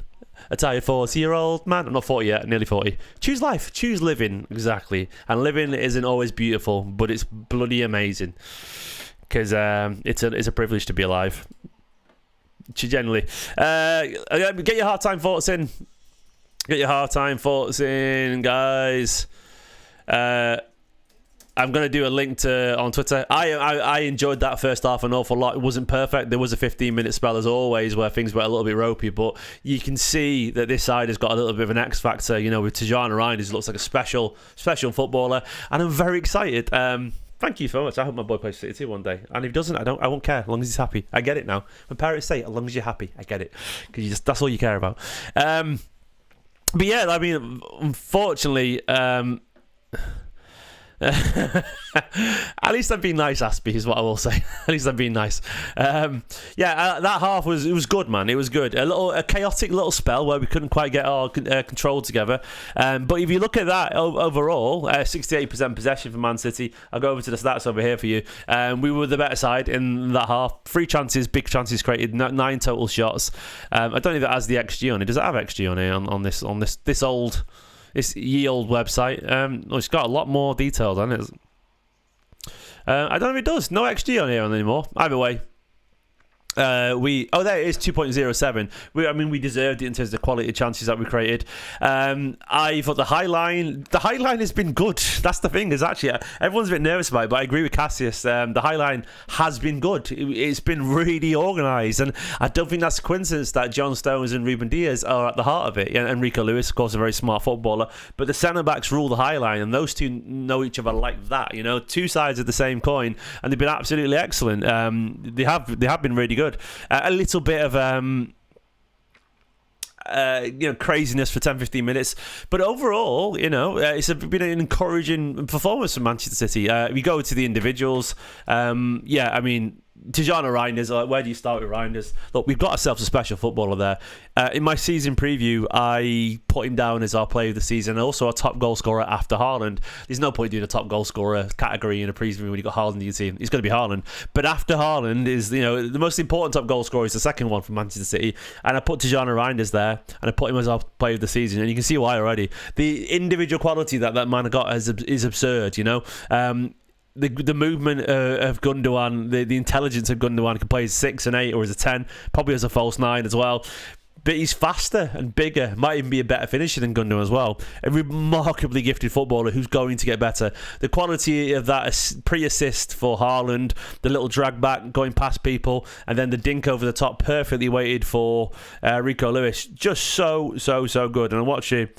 a tired 40-year-old man. I'm not 40 yet, nearly 40. Choose life, choose living. Exactly. And living isn't always beautiful, but it's bloody amazing, because it's a privilege to be alive. Generally, get your half-time thoughts in. Get your half-time thoughts in, guys. I'm going to do a link on Twitter. I enjoyed that first half an awful lot. It wasn't perfect. There was a 15-minute spell, as always, where things were a little bit ropey. But you can see that this side has got a little bit of an X factor. With Tijjani Reijnders, looks like a special footballer. And I'm very excited. Thank you so much. I hope my boy plays City too one day. And if he doesn't, I won't care, as long as he's happy. I get it now. When parents say, as long as you're happy, I get it. Because that's all you care about. But yeah, I mean, unfortunately, at least I'm being nice, Aspie, is what I will say. At least I'm being nice. That half was good, man. It was good. A chaotic little spell where we couldn't quite get our control together. But if you look at that overall, 68% possession for Man City. I'll go over to the stats over here for you. We were the better side in that half. 3 chances, big chances created, 9 total shots. I don't know if it has the XG on it. Does it have XG on it on this ye old website? It's got a lot more details on it. I don't know if it does. No XG on here anymore. Either way, there it is, 2.07. We deserved it in terms of the quality of chances that we created. I thought the high line has been good. That's the thing, is actually everyone's a bit nervous about it, but I agree with Cassius. The high line has been good. It's been really organised, and I don't think that's a coincidence that John Stones and Ruben Diaz are at the heart of it. Yeah, Enrico Lewis, of course, a very smart footballer, but the centre backs rule the high line, and those two know each other like that. Two sides of the same coin, and they've been absolutely excellent. They have been really good. good. A little bit of craziness for 10-15 minutes, but overall, it's been an encouraging performance from Manchester City. We go to the individuals. Tijjani Reijnders, where do you start with Reijnders? Look, we've got ourselves a special footballer there. In my season preview, I put him down as our player of the season and also our top goal scorer after Haaland. There's no point doing a top goal scorer category in a preview when you've got Haaland in your team. It's going to be Haaland. But after Haaland is, the most important top goal scorer is the second one from Manchester City. And I put Tijjani Reijnders there and I put him as our player of the season. And you can see why already. The individual quality that man got is absurd, The movement of Gundogan, the intelligence of Gundogan, can play as 6 and 8 or as a 10, probably as a false 9 as well. But he's faster and bigger, might even be a better finisher than Gundogan as well. A remarkably gifted footballer who's going to get better. The quality of that pre-assist for Haaland, the little drag back going past people, and then the dink over the top, perfectly weighted for Rico Lewis. Just so good. And I'm watching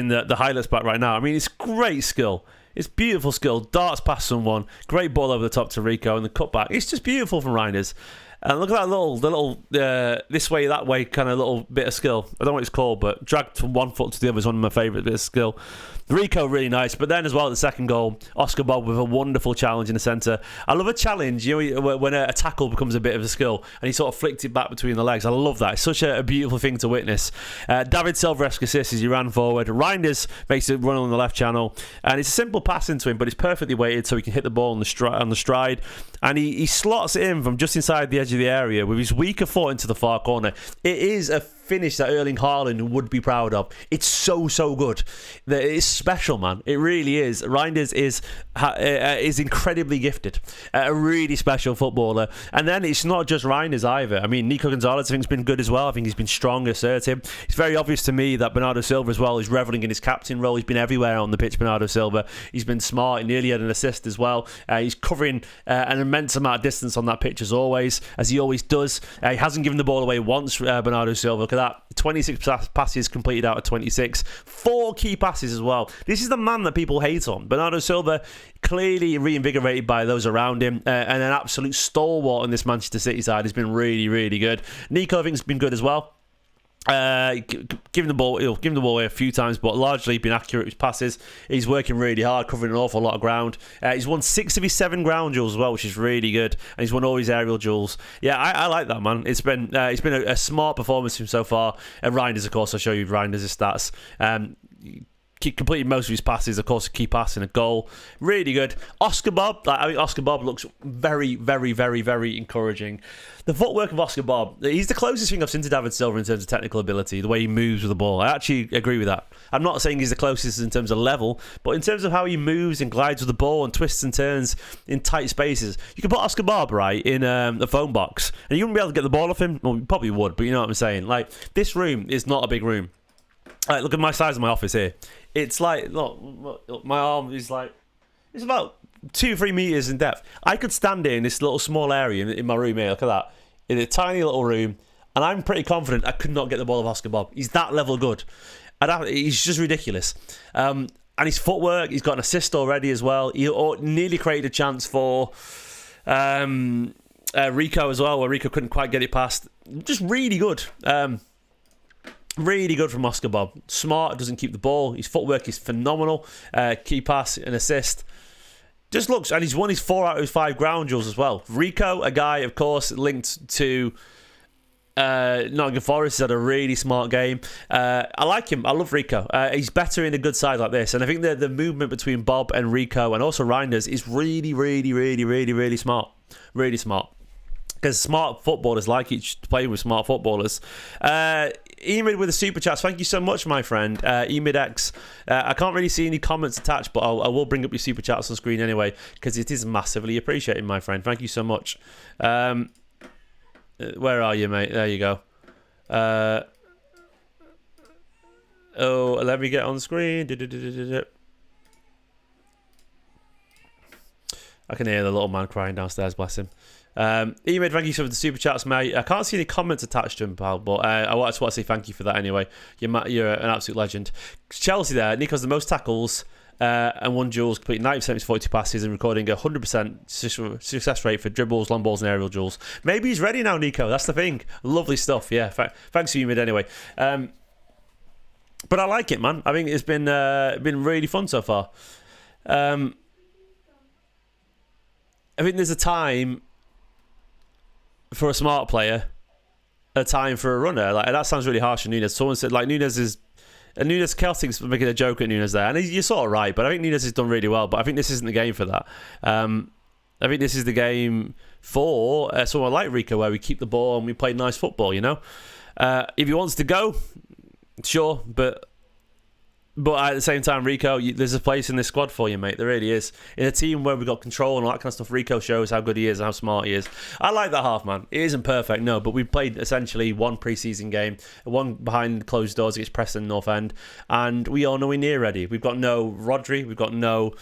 the highlights back right now. I mean, it's great skill. It's beautiful skill. Darts past someone. Great ball over the top to Rico and the cutback. It's just beautiful from Reijnders. And look at that little this way, that way kind of little bit of skill. I don't know what it's called, but dragged from one foot to the other is one of my favourite bits of skill. Rico, really nice. But then as well, the second goal, Oscar Bob with a wonderful challenge in the centre. I love a challenge, when a tackle becomes a bit of a skill and he sort of flicked it back between the legs. I love that. It's such a beautiful thing to witness. David Silva-esque assist as he ran forward. Reijnders makes it run on the left channel. And it's a simple pass into him, but it's perfectly weighted so he can hit the ball on the stride. And he slots it in from just inside the edge of the area with his weaker foot into the far corner. It is a finish that Erling Haaland would be proud of. It's so good. It's special, man. It really is. Reijnders is incredibly gifted. A really special footballer. And then it's not just Reijnders either. I mean, Nico Gonzalez I think has been good as well. I think he's been strong, assertive. It's very obvious to me that Bernardo Silva as well is revelling in his captain role. He's been everywhere on the pitch, Bernardo Silva. He's been smart. He nearly had an assist as well. He's covering an immense amount of distance on that pitch as he always does. He hasn't given the ball away once, Bernardo Silva. Look at that. 26 passes completed out of 26. 4 key passes as well. This is the man that people hate on. Bernardo Silva, clearly reinvigorated by those around him, and an absolute stalwart on this Manchester City side. Has been really good. Nico, I think, has been good as well. Giving the ball away a few times, but largely been accurate with his passes. He's working really hard, covering an awful lot of ground. He's won 6 of his 7 ground duels as well, which is really good, and he's won all his aerial duels. Yeah, I like that, man. It's been a smart performance from him so far. And Reijnders, of course, I'll show you Reijnders' stats. Completed most of his passes, of course, a key pass and a goal. Really good. Oscar Bob, Oscar Bob looks very encouraging. The footwork of Oscar Bob, he's the closest thing I've seen to David Silva in terms of technical ability, the way he moves with the ball. I actually agree with that. I'm not saying he's the closest in terms of level, but in terms of how he moves and glides with the ball and twists and turns in tight spaces. You can put Oscar Bob, right, in the phone box, and you wouldn't be able to get the ball off him. Well, you probably would, but you know what I'm saying. Like, this room is not a big room. Look at my size of my office here. It's like, look, my arm is like, it's about 2-3 meters in depth. I could stand here in this little small area in my room here. Look at that. In a tiny little room. And I'm pretty confident I could not get the ball of Oscar Bob. He's that level good. He's just ridiculous. And his footwork, he's got an assist already as well. He nearly created a chance for Rico as well, where Rico couldn't quite get it past. Just really good. Really good from Oscar Bob. Smart, doesn't keep the ball. His footwork is phenomenal. Key pass and assist. Just looks, and he's won his 4 out of his 5 ground duels as well. Rico, a guy, of course, linked to Nottingham Forest, has had a really smart game. I like him. I love Rico. He's better in a good side like this. And I think the movement between Bob and Rico and also Reijnders is really smart. Really smart. Because smart footballers like playing with smart footballers. Emid with the super chats. Thank you so much, my friend. Emid X. I can't really see any comments attached, but I will bring up your super chats on screen anyway, because it is massively appreciated, my friend. Thank you so much. Where are you, mate? There you go. Let me get on screen. I can hear the little man crying downstairs, bless him. Emid, thank you for the super chats, mate. I can't see any comments attached to him, pal, but I just want to say thank you for that anyway. You're an absolute legend. Chelsea there. Nico's the most tackles and won duels, completing 90% of his 42 passes and recording a 100% success rate for dribbles, long balls and aerial duels. Maybe he's ready now, Nico. That's the thing. Lovely stuff. Yeah, thanks for you, mid anyway. But I like it, man. I think it's been really fun so far. I think there's a time for a smart player, a time for a runner. Like, that sounds really harsh on Núñez. Someone said, like, Celtic's making a joke at Núñez there, and you're sort of right, but I think Núñez has done really well, but I think this isn't the game for that. I think this is the game for someone like Rico, where we keep the ball and we play nice football, you know? If he wants to go, sure, but at the same time, Rico, there's a place in this squad for you, mate. There really is. In a team where we've got control and all that kind of stuff, Rico shows how good he is and how smart he is. I like that half, man. It isn't perfect, no, but we've played essentially one pre-season game, one behind closed doors against Preston North End, and we are nowhere near ready. We've got no Rodri, we've got no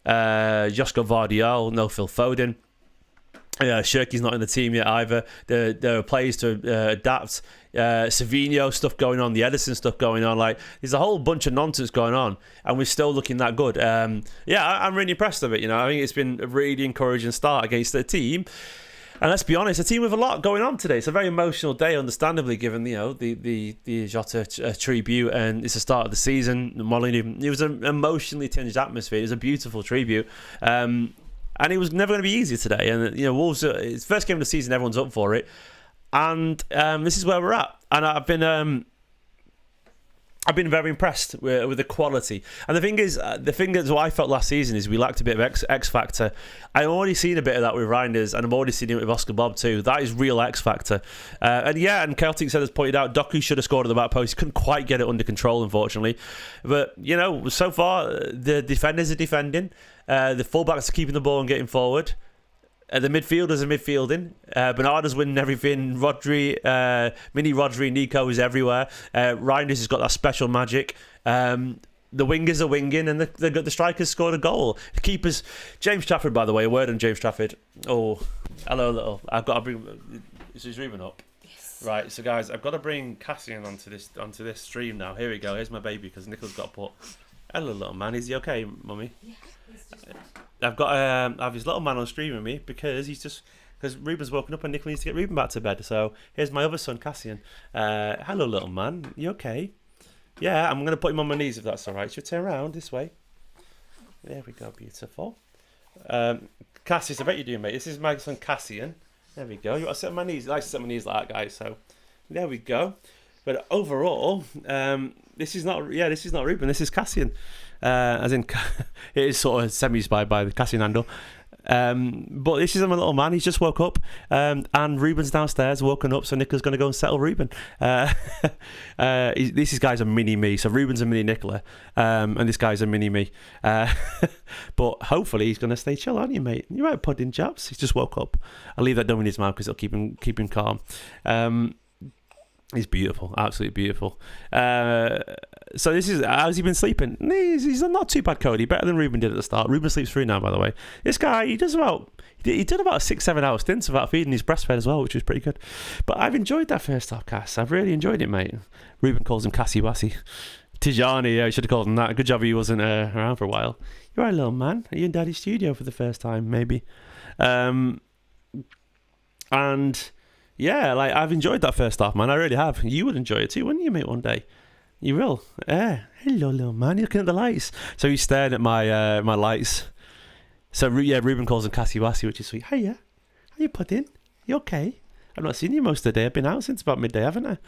Josko Vardiol, no Phil Foden. Cherki's not in the team yet either. There are players to adapt. Savinho stuff going on, the Edison stuff going on. Like, there's a whole bunch of nonsense going on, and we're still looking that good. I'm really impressed with it. You know, I think it's been a really encouraging start against the team. And let's be honest, a team with a lot going on today. It's a very emotional day, understandably, given the Jota tribute, and it's the start of the season. It was an emotionally tinged atmosphere. It was a beautiful tribute. And it was never going to be easy today. And, Wolves, it's first game of the season, everyone's up for it. And this is where we're at. And I've been very impressed with the quality. And the thing is what I felt last season is we lacked a bit of X factor. I've already seen a bit of that with Reijnders, and I've already seen it with Oscar Bob too. That is real X factor. And Celtic said, has pointed out, Doku should have scored at the back post. He couldn't quite get it under control, unfortunately. But, so far, the defenders are defending. The fullbacks are keeping the ball and getting forward. The midfielders are midfielding. Bernardo's winning everything. Rodri, mini Rodri, Nico is everywhere. Reijnders has got that special magic. The wingers are winging, and the strikers scored a goal. The keepers, James Trafford, by the way, a word on James Trafford. Oh, hello, little. I've got to bring. Is his rooming up? Yes. Right, so guys, I've got to bring Cassian onto this stream now. Here we go. Here's my baby, because Nico's got to put. Hello, little man. Is he okay, mummy? Yeah. I've got I have his little man on stream with me because Ruben's woken up and Nick needs to get Ruben back to bed. So here's my other son, Cassian. Hello, little man. You okay? Yeah, I'm going to put him on my knees if that's all right. Should turn around this way. There we go. Beautiful. Cassius, I bet you do, mate. This is my son, Cassian. There we go. You want to sit on my knees? I like to sit on my knees like that, guys. So there we go. But overall, this is not Ruben. This is Cassian. As in, it is sort of semi-inspired by the Cassian handle. But this is my little man. He's just woke up, and Ruben's downstairs, woken up. So Nicola's going to go and settle Ruben. This guy's a mini me. So Ruben's a mini Nicola, and this guy's a mini me. But hopefully he's going to stay chill, aren't you, mate? You're right, pudding chaps. He's just woke up. I'll leave that down in his mouth because it'll keep him calm. He's beautiful, absolutely beautiful. So this is, how's he been sleeping? He's not too bad, Cody. Better than Ruben did at the start. Ruben sleeps through now, by the way. This guy, he did about a 6-7 hour stint without feeding his breastfed as well, which was pretty good. But I've enjoyed that first half, Cass. I've really enjoyed it, mate. Ruben calls him Cassie Wassy. Tijjani, I should have called him that. Good job he wasn't around for a while. You're right, little man. Are you in Daddy's studio for the first time, maybe? And yeah, like, I've enjoyed that first half, man. I really have. You would enjoy it too, wouldn't you, mate, one day? You will. Hello, little man. You're looking at the lights. So he's staring at my lights. So, yeah, Ruben calls him Cassie Wassy, which is sweet. Hiya. How you pudding? You okay? I've not seen you most of the day. I've been out since about midday, haven't I?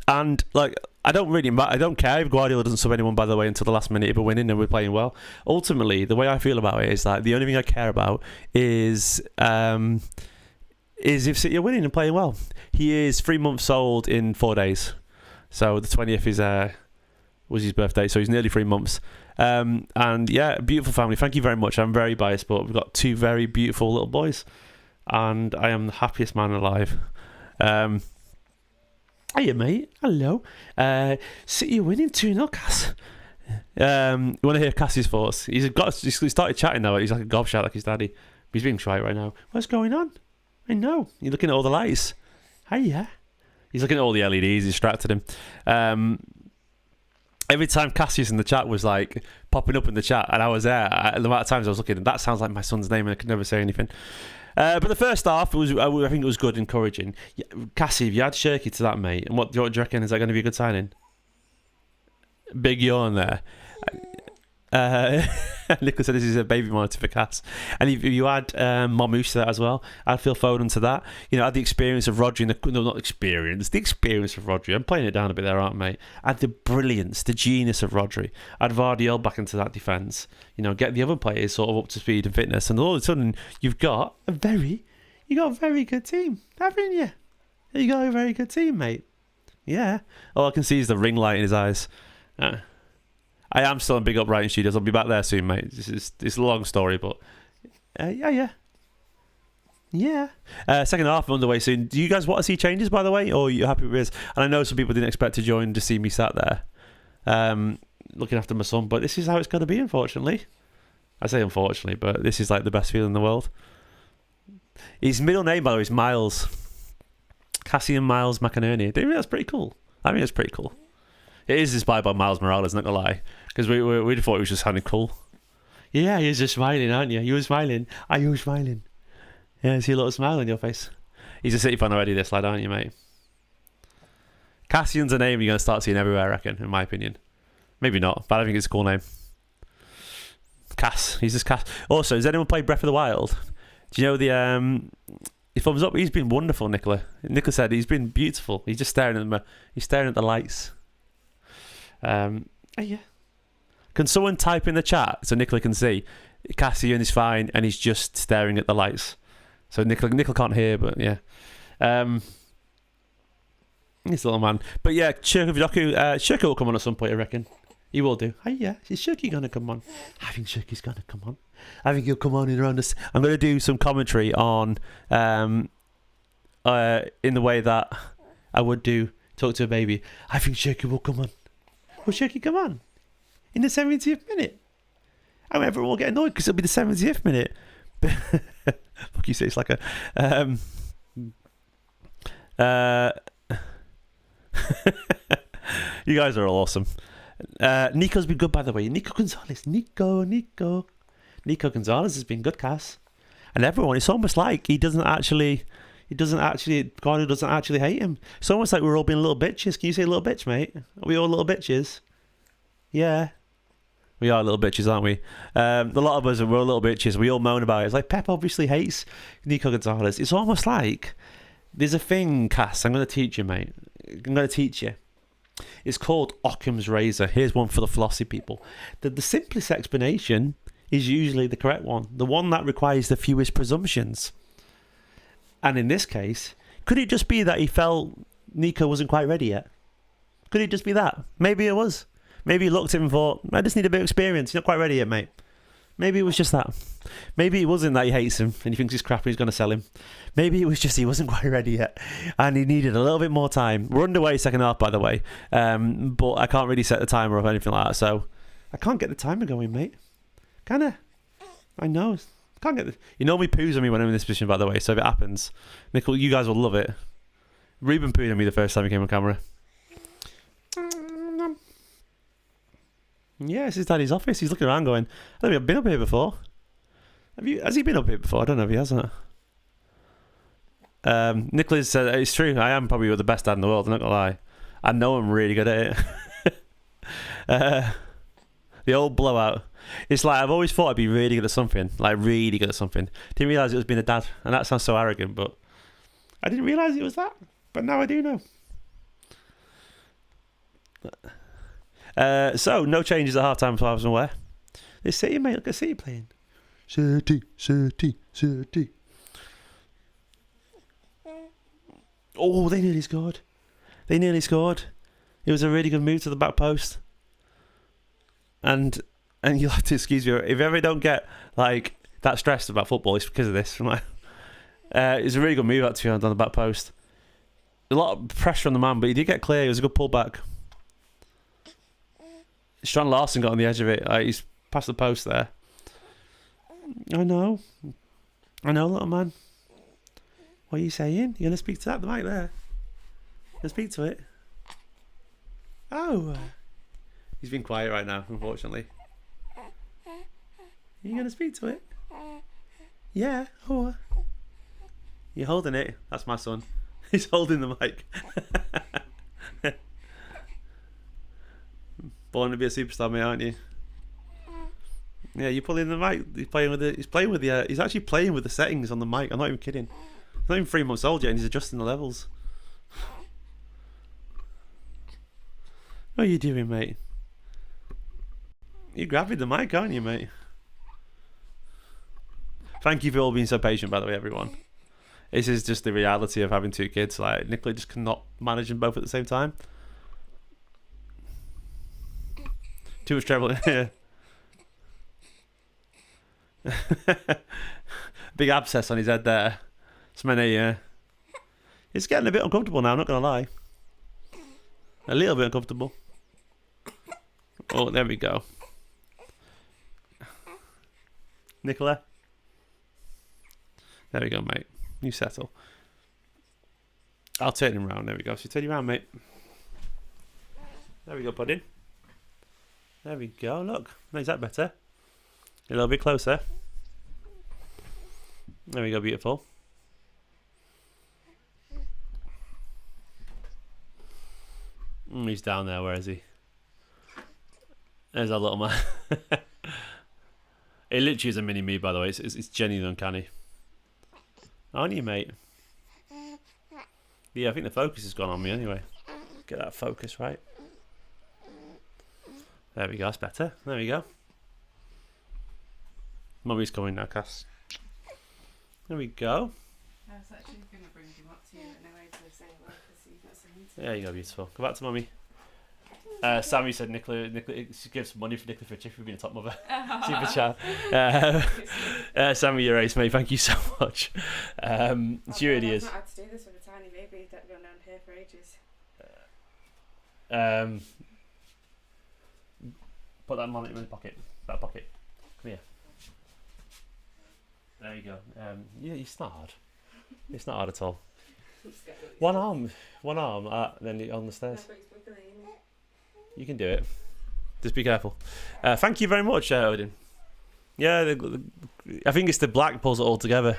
And, like, I don't care if Guardiola doesn't sub anyone, by the way, until the last minute if we're winning and we're playing well. Ultimately, the way I feel about it is that the only thing I care about is if City are winning and playing well. He is 3 months old in 4 days. So the 20th was his birthday, so he's nearly 3 months. And yeah, beautiful family. Thank you very much. I'm very biased, but we've got two very beautiful little boys. And I am the happiest man alive. Hiya, mate. Hello. City are winning 2-0, Cass. You want to hear Cass's thoughts? He started chatting now. He's like a gobshite like his daddy. He's being shy right now. What's going on? I know. You're looking at all the lights. Hiya. He's looking at all the LEDs. Distracted him. every time Cassius in the chat was like popping up in the chat, and I was there, the amount of times I was looking, that sounds like my son's name, and I could never say anything. But the first half, I think it was good, encouraging. Cassie, if you had Cherki to that, mate, and what do you reckon? Is that going to be a good signing? Big yawn there. Nicholas said this is a baby monitor for Cass. And if you add Marmouche to that as well, I'd feel Foden to that. You know, add the experience of Rodri. The experience of Rodri. I'm playing it down a bit there, aren't I, mate? Add the brilliance, the genius of Rodri. Add Vardiel back into that defence. You know, get the other players sort of up to speed and fitness. And all of a sudden, you've got a very good team, haven't you? You got a very good team, mate. Yeah. All I can see is the ring light in his eyes. I am still in Big Up Writing Studios. I'll be back there soon, mate. It's a long story, but yeah. Second half underway soon. Do you guys want to see changes, by the way, or are you happy with this? And I know some people didn't expect to join to see me sat there, looking after my son, but this is how it's going to be, unfortunately. I say unfortunately, but this is like the best feeling in the world. His middle name, by the way, is Miles. Cassian Miles McInerney. I think that's pretty cool. It is inspired by Miles Morales, not gonna lie, because we thought it was just sounding cool. Yeah, you're just smiling, aren't you? You were smiling. Are you smiling? Yeah, I see a little smile on your face. He's a City fan already, this lad, aren't you, mate? Cassian's a name you're gonna start seeing everywhere, I reckon, in my opinion. Maybe not, but I think it's a cool name. Cass, he's just Cass. Also, has anyone played Breath of the Wild? Do you know the thumbs up? He's been wonderful, Nicola. Nicola said he's been beautiful. He's just staring at them. He's staring at the lights. Yeah. Can someone type in the chat so Nicola can see? Cassian is fine and he's just staring at the lights. So Nicola can't hear, but yeah. This little man. But yeah, Cherki will come on at some point, I reckon. He will do. Oh yeah, is Cherki gonna come on? I think Cherki's gonna come on. I think he'll come on in around us. I'm gonna do some commentary on in the way that I would do Talk to a Baby. I think Cherki will come on. Will Cherki come on? In the 70th minute? I mean, everyone will get annoyed because it'll be the 70th minute. Fuck you say, it's like a... you guys are all awesome. Nico's been good, by the way. Nico Gonzalez. Nico Gonzalez has been good, Cass. And everyone, it's almost like Guardiola doesn't actually hate him. It's almost like we're all being little bitches. Can you say little bitch, mate? Are we all little bitches? Yeah. We are little bitches, aren't we? A lot of us, we're all little bitches. We all moan about it. It's like Pep obviously hates Nico Gonzalez. It's almost like there's a thing, Cass, I'm going to teach you, mate. I'm going to teach you. It's called Occam's razor. Here's one for the flossy people. The simplest explanation is usually the correct one. The one that requires the fewest presumptions. And in this case, could it just be that he felt Nico wasn't quite ready yet? Could it just be that? Maybe it was. Maybe he looked at him and thought, I just need a bit of experience. You're not quite ready yet, mate. Maybe it was just that. Maybe it wasn't that he hates him and he thinks he's crap and he's going to sell him. Maybe it was just he wasn't quite ready yet and he needed a little bit more time. We're underway second half, by the way. But I can't really set the timer or anything like that. So I can't get the timer going, mate. Can I? I know. Can't get the... You know me poos on me when I'm in this position, by the way. So if it happens, Nicole, you guys will love it. Ruben pooed on me the first time he came on camera. Yeah, this is Daddy's office. He's looking around going, I don't think I've been up here before. Has he been up here before? I don't know if he hasn't. Nicholas said, it's true, I am probably the best dad in the world, I'm not going to lie. I know I'm really good at it. The old blowout. It's like, I've always thought I'd be really good at something. Like, really good at something. Didn't realise it was being a dad. And that sounds so arrogant, but I didn't realise it was that. But now I do know. So, no changes at half time as far as I'm aware. This City, mate, look at City playing. City. Oh, they nearly scored. It was a really good move to the back post. And you'll have to excuse me, if you ever don't get like that stressed about football, it's because of this. Like, it's a really good move actually on the back post. A lot of pressure on the man, but he did get clear. It was a good pullback. Strand Larson got on the edge of it. He's past the post there. I know, little man. What are you saying? You're gonna speak to that the mic there? Gonna speak to it? Oh, He's been quiet right now, unfortunately. Are you going to speak to it? Yeah. Oh. You're holding it. That's my son. He's holding the mic. Born to be a superstar, mate, aren't you? Yeah, you're pulling the mic. He's playing with it. He's actually playing with the settings on the mic. I'm not even kidding. He's not even 3 months old yet, and he's adjusting the levels. What are you doing, mate? You're grabbing the mic, aren't you, mate? Thank you for all being so patient, by the way, everyone. This is just the reality of having 2 kids. Like, Nicola just cannot manage them both at the same time. Too much trouble. Yeah. Big abscess on his head there. It's many, yeah. It's getting a bit uncomfortable now, I'm not going to lie. A little bit uncomfortable. Oh, there we go. Nicola. There we go, mate. You settle. I'll turn him round. There we go. So turn you round, mate. There we go, pudding. There we go. Look. Is that better? A little bit closer. There we go, beautiful. He's down there. Where is he? There's our little man. It literally is a mini me, by the way. It's genuinely uncanny. Aren't you, mate? Yeah, I think the focus has gone on me anyway. Get that focus right. There we go. That's better. There we go. Mummy's coming now, Cass. There we go. I was actually going to bring him up to you anyway to say hello because you've not seen him. There you go, beautiful. Go back to Mummy. Sammy said Nicola she gives money for Nicola for a chip for being a top mother. Super chat. Sammy, you're ace, mate. Thank you so much. She really is. I've not had to do this with a tiny baby that's been down here for ages. Put that monitor in the pocket. That pocket. Come here. There you go. Yeah, it's not hard. It's not hard at all. One arm, then on the stairs. You can do it. Just be careful. Thank you very much, Odin. Yeah, I think it's the black pulls it all together.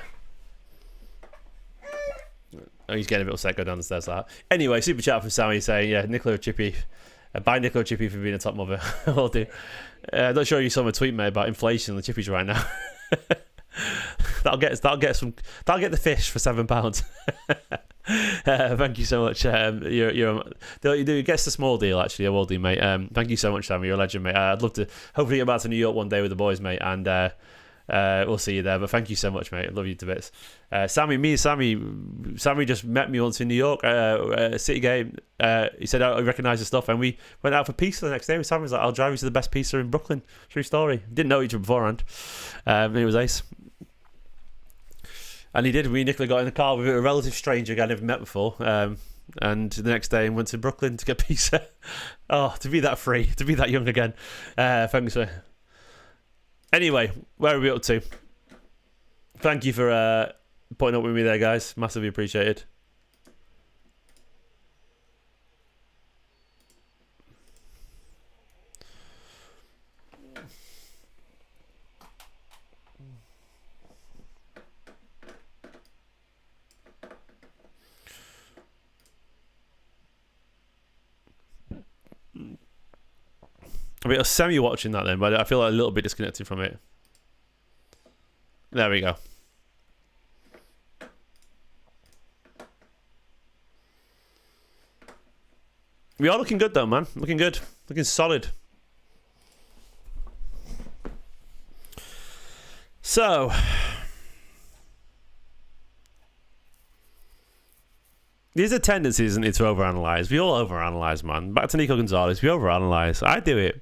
Oh, he's getting a bit upset. Go down the stairs like that. Anyway, super chat from Sammy saying, yeah, Nicola Chippy. Buy Nicola Chippy for being a top mother. Will do. I'm not sure you saw my tweet, mate, about inflation on the chippies right now. That'll get the fish for £7. Thank you so much. You gets the small deal actually. I will do, mate. Thank you so much, Sammy. You're a legend, mate. I'd love to hopefully get back to New York one day with the boys, mate, and we'll see you there. But thank you so much, mate. I love you to bits. Sammy just met me once in New York, City game. He said I recognise the stuff, and we went out for pizza the next day. Sammy was like, "I'll drive you to the best pizza in Brooklyn." True story. Didn't know each other beforehand. It was ace. And he did. Me and Nicola got in the car with a relative stranger I never met before. And the next day went to Brooklyn to get pizza. Oh, to be that free, to be that young again. Thanks for. Anyway, where are we up to? Thank you for putting up with me there, guys. Massively appreciated. I mean, I was semi-watching that then, but I feel like a little bit disconnected from it. There we go. We are looking good though, man. Looking good. Looking solid. So... There's a tendency, isn't it, to overanalyze. We all overanalyze, man. Back to Nico Gonzalez, we overanalyze. I do it.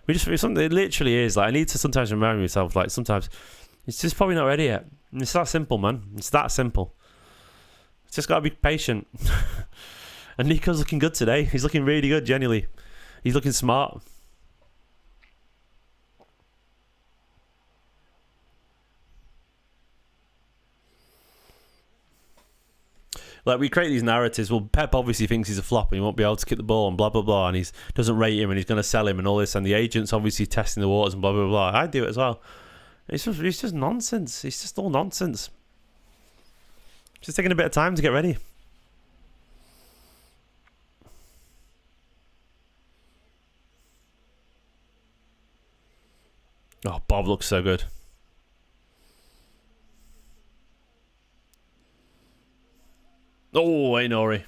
It literally is. Like, I need to sometimes remind myself, like, sometimes it's just probably not ready yet. And it's that simple, man. It's that simple. It's just got to be patient. And Nico's looking good today. He's looking really good, genuinely. He's looking smart. Like, we create these narratives. Well, Pep obviously thinks he's a flop and he won't be able to kick the ball and blah, blah, blah. And he doesn't rate him and he's going to sell him and all this. And the agent's obviously testing the waters and blah, blah, blah. I do it as well. It's just nonsense. It's just all nonsense. It's just taking a bit of time to get ready. Oh, Bob looks so good. Oh, Ait-Nouri.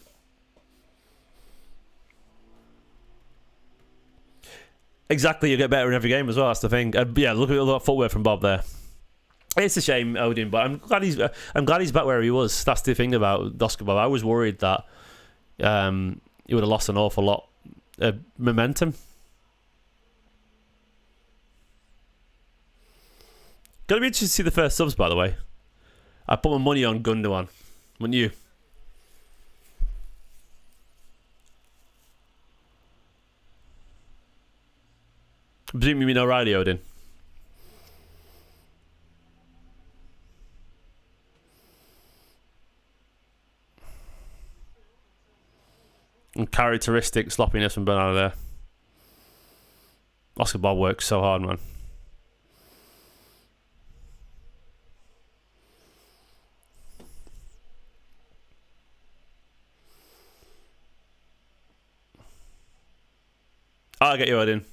Exactly, you get better in every game as well. That's the thing. Yeah, look at all that footwork from Bob there. It's a shame, Odin, but I'm glad he's back where he was. That's the thing about Oscar Bob. I was worried that he would have lost an awful lot of momentum. Gonna be interested to see the first subs, by the way. I put my money on Gundogan. Wouldn't you? I presume you mean O'Reilly, Odin. And characteristic sloppiness from Bernardo there. Oscar Bob works so hard, man. I'll get you, Odin.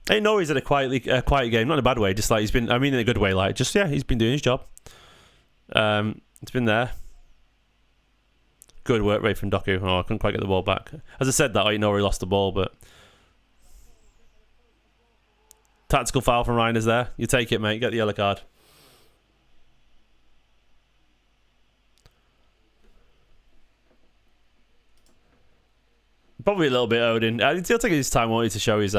Ait-Nouri he's had a quiet game, not in a bad way. Just like he's been, I mean, in a good way. Like, just he's been doing his job. It's been there. Good work rate from Doku. Oh, I couldn't quite get the ball back. As I said, that Ait-Nouri lost the ball, but tactical foul from Reijnders there. You take it, mate. Get the yellow card. Probably a little bit, Odin. He'll take his time, wanted to show his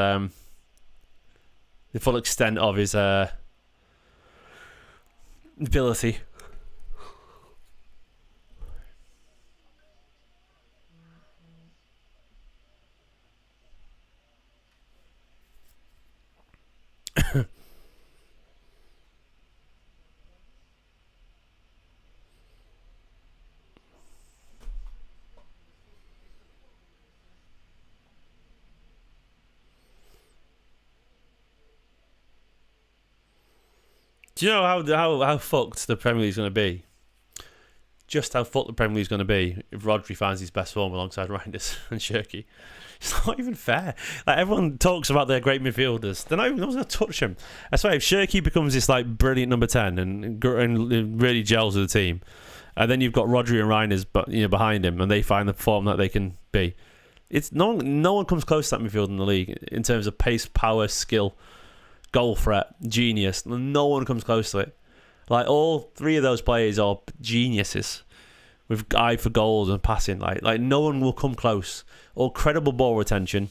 the full extent of his ability. Do you know how fucked the Premier League's going to be? Just how fucked the Premier League's going to be if Rodri finds his best form alongside Reijnders and Cherki. It's not even fair. Like, everyone talks about their great midfielders. They're not even going to touch him. I swear, if Cherki becomes this like brilliant number 10 and really gels with the team, and then you've got Rodri and Reijnders, but behind him, and they find the form that they can be, it's no one comes close to that midfield in the league in terms of pace, power, skill, goal threat, genius. No one comes close to it. Like, all three of those players are geniuses with eye for goals and passing. Like no one will come close. All credible ball retention,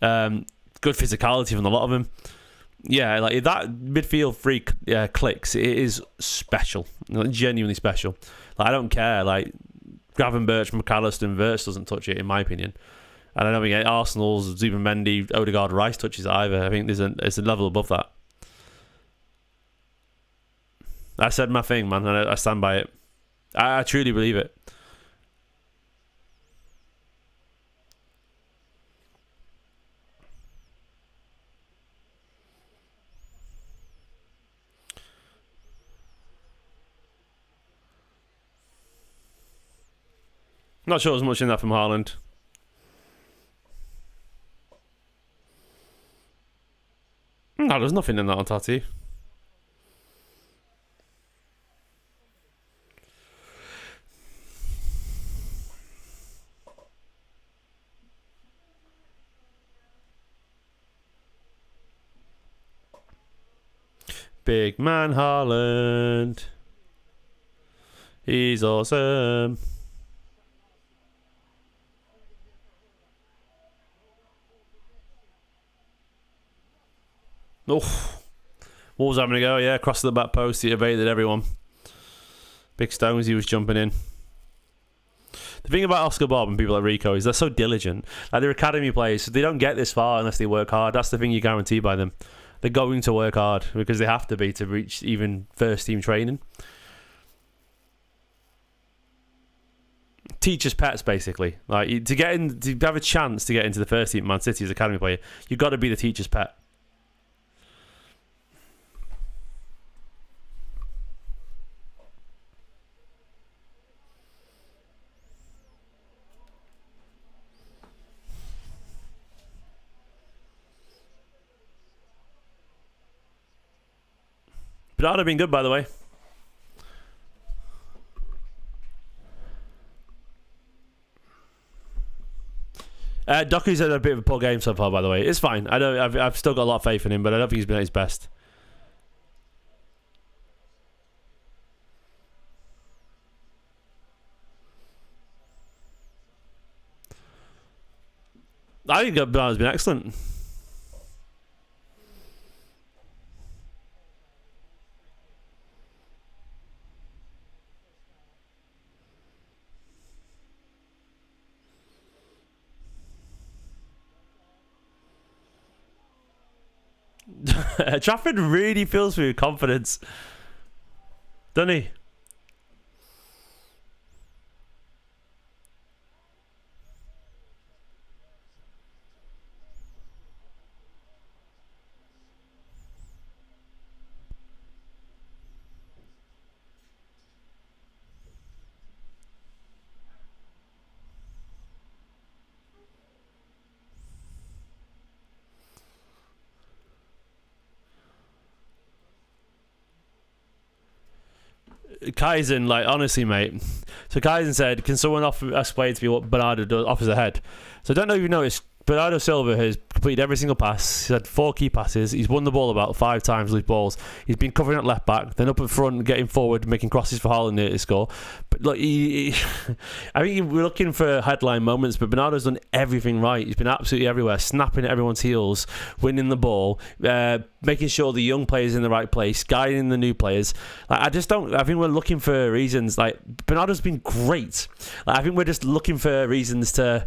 good physicality from a lot of them. Yeah, like if that midfield three clicks, it is special, genuinely special. Like, I don't care. Like, Gravenberch, McAllister, and Wirtz doesn't touch it, in my opinion. And I don't think Arsenal's Zubimendi, Odegaard, Rice touches it either. I think there's a level above that. I said my thing, man, and I stand by it. I truly believe it. Not sure there's much in that from Haaland. No, there's nothing in that on Tati. Big man Haaland. He's awesome. Oh, Wolves having a go, yeah, across the back post. He evaded everyone. Big stones he was jumping in. The thing about Oscar Bob and people like Rico is they're so diligent. Like, they're academy players, so they don't get this far unless they work hard. That's the thing you guarantee by them. They're going to work hard because they have to be to reach even first team training. Teachers' pets, basically. Like, to get in, to have a chance to get into the first team, Man City as academy player, you've got to be the teacher's pet. Bernardo been good, by the way. Doku's had a bit of a poor game so far, by the way. It's fine. I've still got a lot of faith in him, but I don't think he's been at his best. I think Bernardo's been excellent. Trafford really fills me with confidence, doesn't he? Kaizen, like, honestly, mate. So Kaizen said, can someone explain to me what Bernardo offers ahead? So I don't know if you noticed, Bernardo Silva has completed every single pass. He's had 4 key passes. He's won the ball about 5 times, loose balls. He's been covering at left back, then up at front, getting forward, making crosses for Haaland to score. But look, I think we're looking for headline moments, but Bernardo's done everything right. He's been absolutely everywhere, snapping at everyone's heels, winning the ball, making sure the young players in the right place, guiding the new players. Like, I think we're looking for reasons. Like, Bernardo's been great. Like, I think we're just looking for reasons to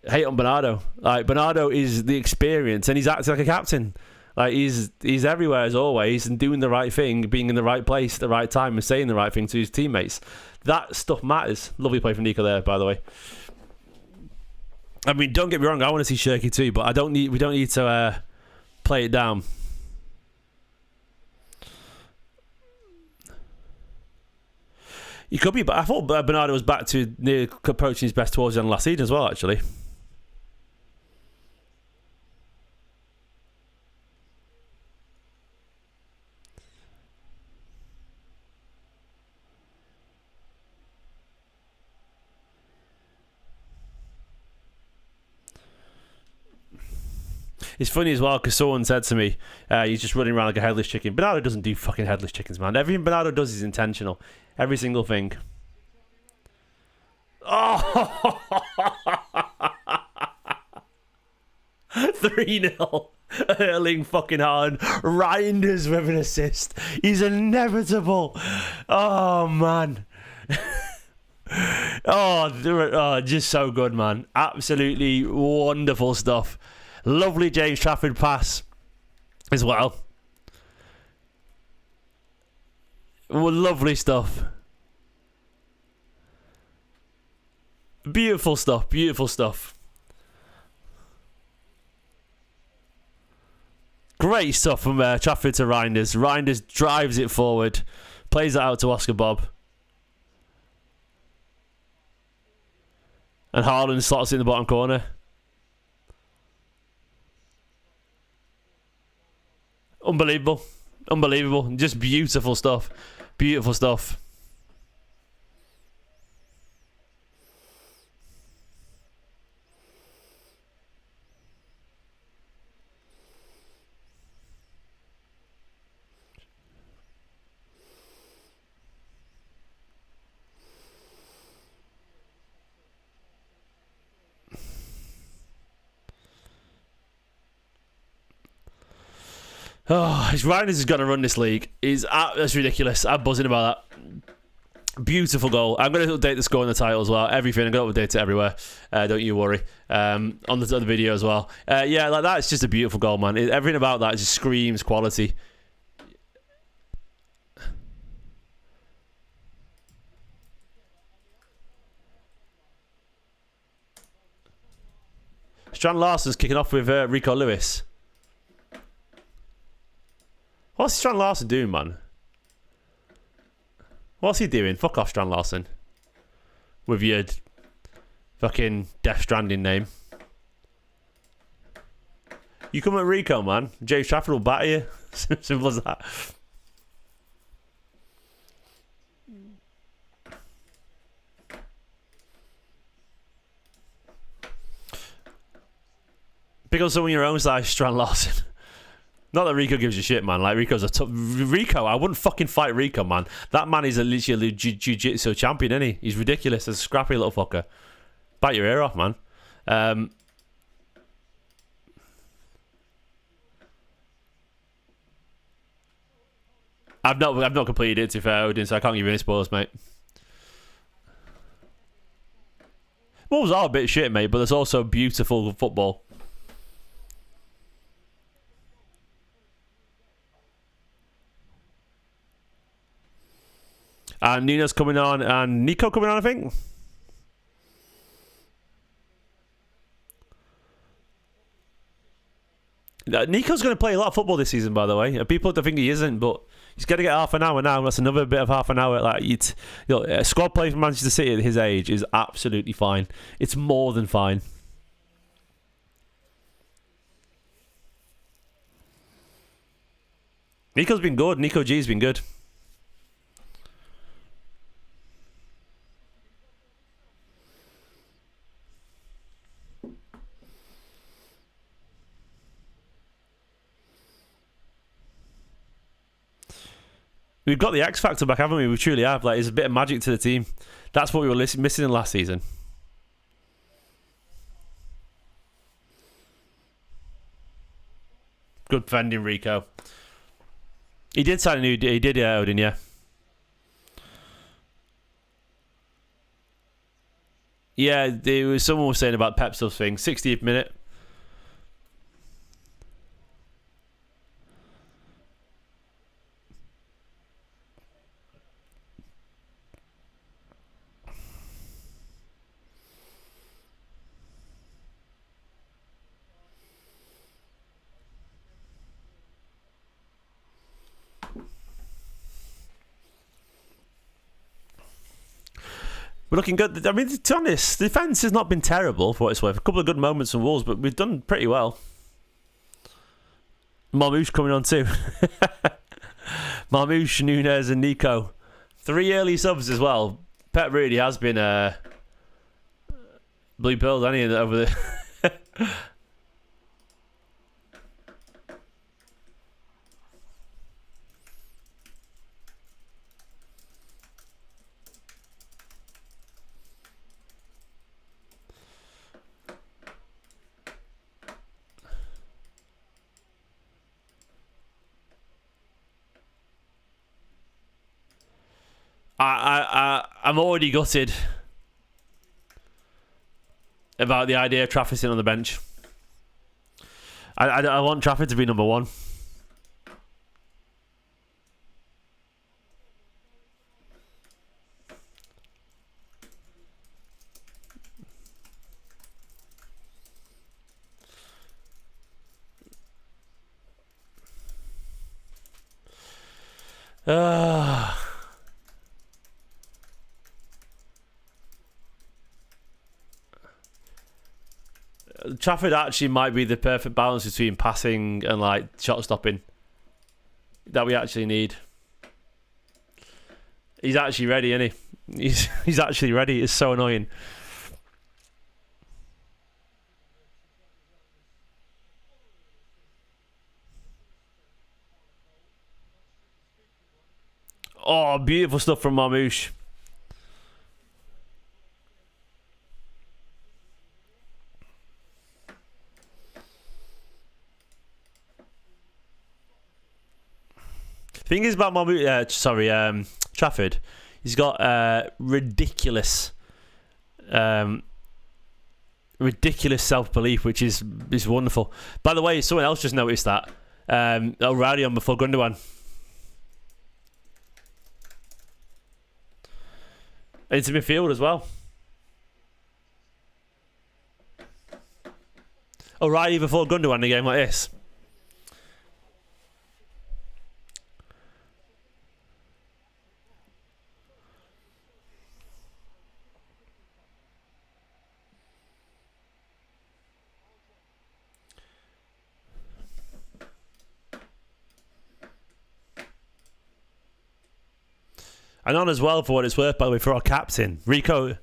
hate on Bernardo. Like, Bernardo is the experience, and he's acting like a captain. Like, he's everywhere as always, and doing the right thing, being in the right place at the right time, and saying the right thing to his teammates. That stuff matters. Lovely play from Nico there, by the way. I mean, don't get me wrong, I want to see Cherki too, but we don't need to play it down. He could be, but I thought Bernardo was back to near approaching his best towards the end of last season as well, actually. It's funny as well because someone said to me, he's just running around like a headless chicken. Bernardo doesn't do fucking headless chickens, man. Everything Bernardo does is intentional. Every single thing. Oh! 3-0. Erling fucking Haaland. Reijnders with an assist. He's inevitable. Oh, man. Just so good, man. Absolutely wonderful stuff. Lovely James Trafford pass as well. Lovely stuff. Beautiful stuff. Beautiful stuff. Great stuff from Trafford to Reijnders. Reijnders drives it forward. Plays it out to Oscar Bob. And Haaland slots it in the bottom corner. Unbelievable. Unbelievable. Just beautiful stuff. Beautiful stuff. Oh, Reijnders is going to run this league. That's ridiculous. I'm buzzing about that. Beautiful goal. I'm going to update the score and the title as well. Everything. I'm going to update it everywhere. Don't you worry. On the other video as well. Yeah, like that's just a beautiful goal, man. Everything about that just screams quality. Strand Larsen's kicking off with Rico Lewis. What's Strand Larsen doing, man? What's he doing? Fuck off, Strand Larsen. With your fucking Death Stranding name. You come at Rico, man. James Trafford will batter you. Simple as that. Pick up someone your own size, Strand Larsen. Not that Rico gives a shit, man. Like, Rico's a tough... Rico, I wouldn't fucking fight Rico, man. That man is literally a jiu-jitsu champion, isn't he? He's ridiculous. He's a scrappy little fucker. Bite your ear off, man. I've not completed it, to be fair, Odin, so I can't give you any spoilers, mate. Wolves are a bit shit, mate, but there's also beautiful football. And Nina's coming on, and Nico coming on, I think. Nico's going to play a lot of football this season, by the way. People don't think he isn't, but he's going to get half an hour now. That's another bit of half an hour. Like, a squad play for Manchester City at his age is absolutely fine. It's more than fine. Nico's been good. Nico G's been good. We've got the X Factor back, haven't we? We truly have. Like, there's a bit of magic to the team. That's what we were missing in last season. Good defending, Rico. He did sign a new... He did, yeah, Odin, yeah. Yeah, someone was saying about Pep stuff thing. 60th minute. We're looking good. I mean, to be honest, the defence has not been terrible for what it's worth. A couple of good moments from Wolves, but we've done pretty well. Marmouche coming on too. Marmouche, Nunez and Nico. 3 early subs as well. Pep really has been blue pilled, hasn't he, over the... I'm already gutted about the idea of Trafford sitting on the bench. I want Trafford to be number one. Trafford actually might be the perfect balance between passing and like shot stopping that we actually need. He's actually ready, isn't he? He's actually ready. It's so annoying. Oh, beautiful stuff from Marmouche. Thing is about Trafford, he's got ridiculous self-belief, which is wonderful. By the way, someone else just noticed that. O'Reilly on before Gundogan. Into midfield as well. O'Reilly before Gundogan in a game like this. And on as well, for what it's worth, by the way, for our captain, Rico.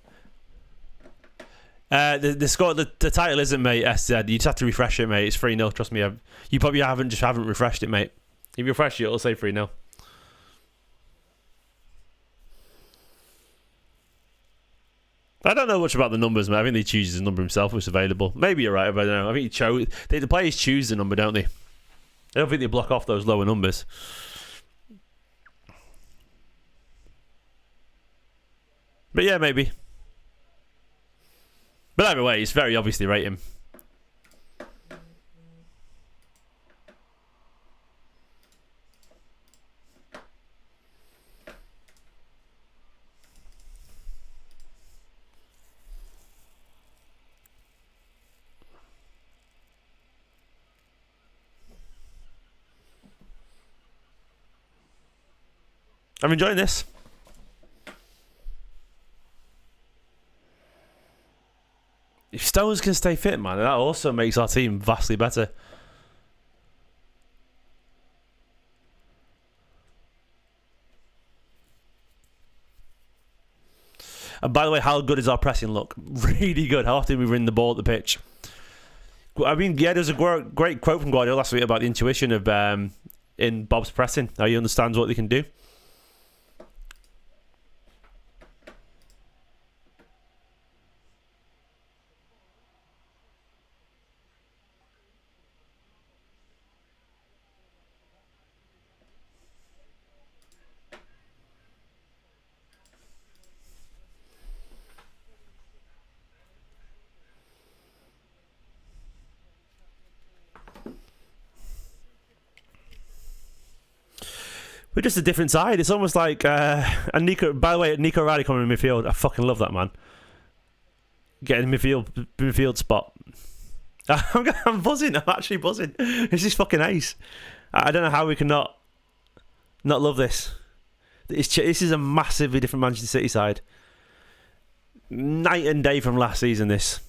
The score, the title isn't, mate, SZ. You just have to refresh it, mate. It's 3-0, trust me. You probably haven't refreshed it, mate. If you refresh it, it'll say 3-0. I don't know much about the numbers, mate. I think he chooses his number himself, if it's available. Maybe you're right, but I don't know. I think the players choose the number, don't they? I don't think they block off those lower numbers. But yeah, maybe. But either way, it's very obviously rate him. I'm enjoying this. If Stones can stay fit, man, that also makes our team vastly better. And by the way, how good is our pressing look? Really good. How often we win the ball at the pitch? I mean, yeah, there's a great quote from Guardiola last week about the intuition of in Bob's pressing. How he understands what they can do. We're just a different side. It's almost like and Nico. By the way, Nico Riley coming in midfield. I fucking love that man. Getting midfield spot. I'm buzzing. I'm actually buzzing. This is fucking ace. I don't know how we can not love this. This is a massively different Manchester City side. Night and day from last season. This.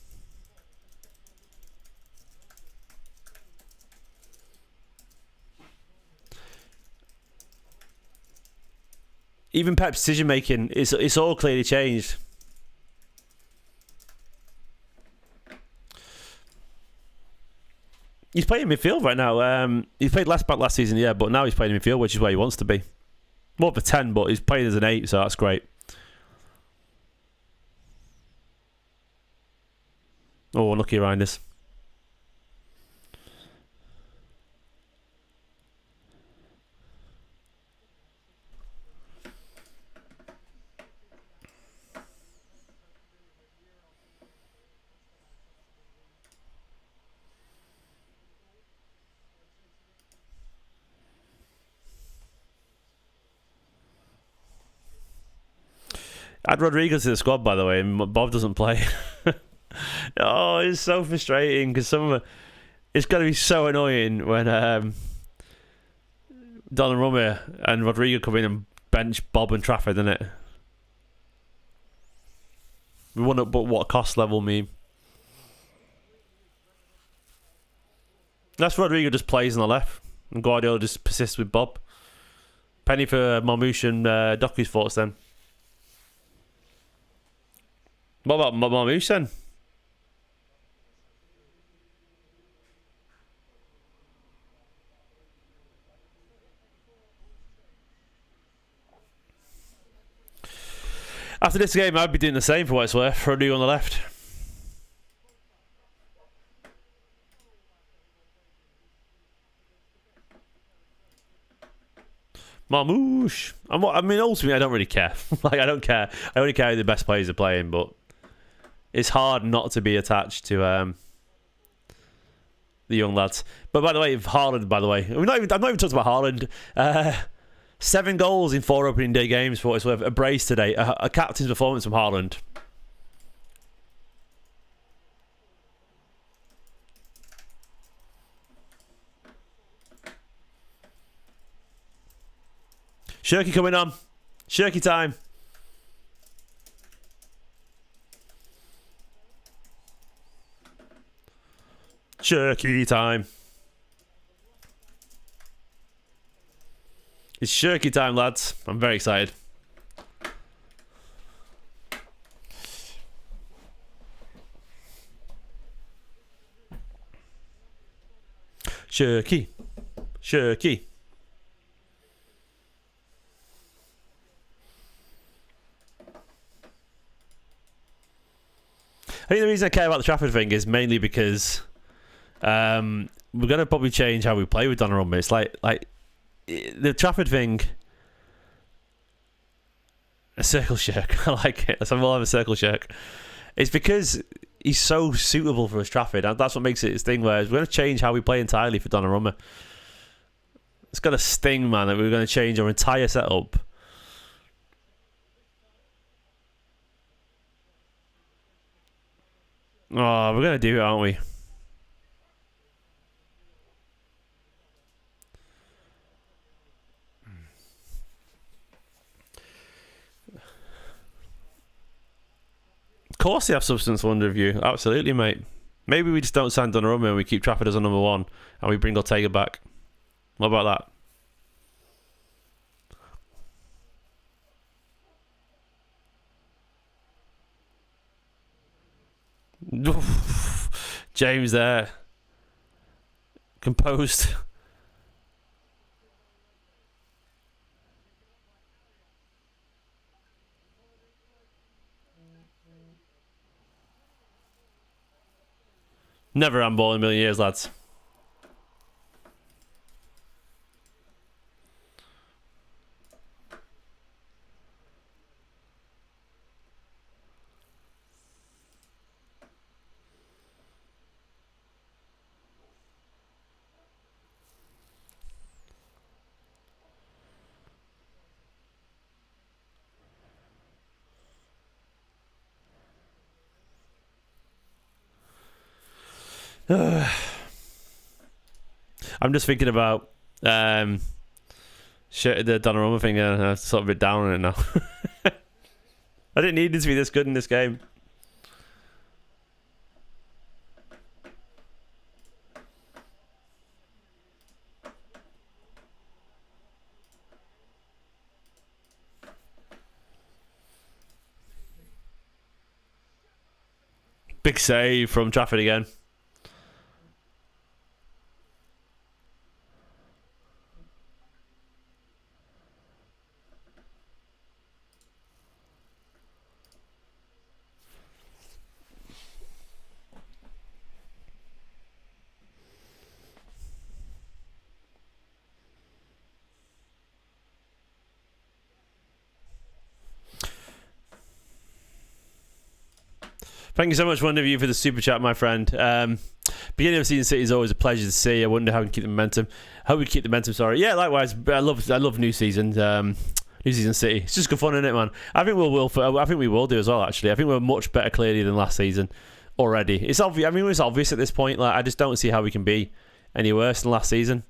Even Pep's decision making, it's all clearly changed. He's playing midfield right now. He played left back last season, yeah, but now he's playing midfield, which is where he wants to be. More of a 10, but he's playing as an 8, so that's great. Oh, unlucky Reijnders. Add Rodriguez to the squad, by the way, and Bob doesn't play. Oh, it's so frustrating because it's going to be so annoying when Donnarumma and Rodrigo come in and bench Bob and Trafford, isn't it? We wonder what cost level mean. That's Rodrigo just plays on the left, and Guardiola just persists with Bob. Penny for Marmouche and Doku's thoughts then. What about Marmouche then? After this game, I'd be doing the same for what it's worth. Rodrigo on the left. Marmouche. I mean, ultimately, I don't really care. Like, I don't care. I only care who the best players are playing, but it's hard not to be attached to the young lads. But by the way, Haaland, by the way, I've not even talked about Haaland. 7 goals in 4 opening day games for what it's worth. A brace today. A captain's performance from Haaland. Cherki coming on. Cherki time. Cherki time. It's Cherki time, lads. I'm very excited. Cherki. Cherki. I think the reason I care about the Trafford thing is mainly because we're going to probably change how we play with Donnarumma. It's like the Trafford thing. A circle shirk. I like it. So we'll have a circle shirk. It's because he's so suitable for us, Trafford. And that's what makes it his thing. Whereas we're going to change how we play entirely for Donnarumma. It's got a sting, man, that we're going to change our entire setup. Oh, we're going to do it, aren't we? Of course they have substance under review. Absolutely, mate. Maybe we just don't sign Donnarumma and we keep Trafford as a number 1 and we bring Ortega back. What about that? James there. Composed. Never handball in a million years, lads. I'm just thinking about the Donnarumma thing, and I'm sort of a bit down on it now. I didn't need him to be this good in this game. Big save from Trafford again. Thank you so much, one of you, for the super chat, my friend. Beginning of season City is always a pleasure to see. I wonder how we can keep the momentum. How we keep the momentum. Sorry, yeah. Likewise, I love new season. New season City. It's just good fun, isn't it, man? I think we will do as well. Actually, I think we're much better clearly than last season already. It's obvious. I mean, it's obvious at this point. Like, I just don't see how we can be any worse than last season.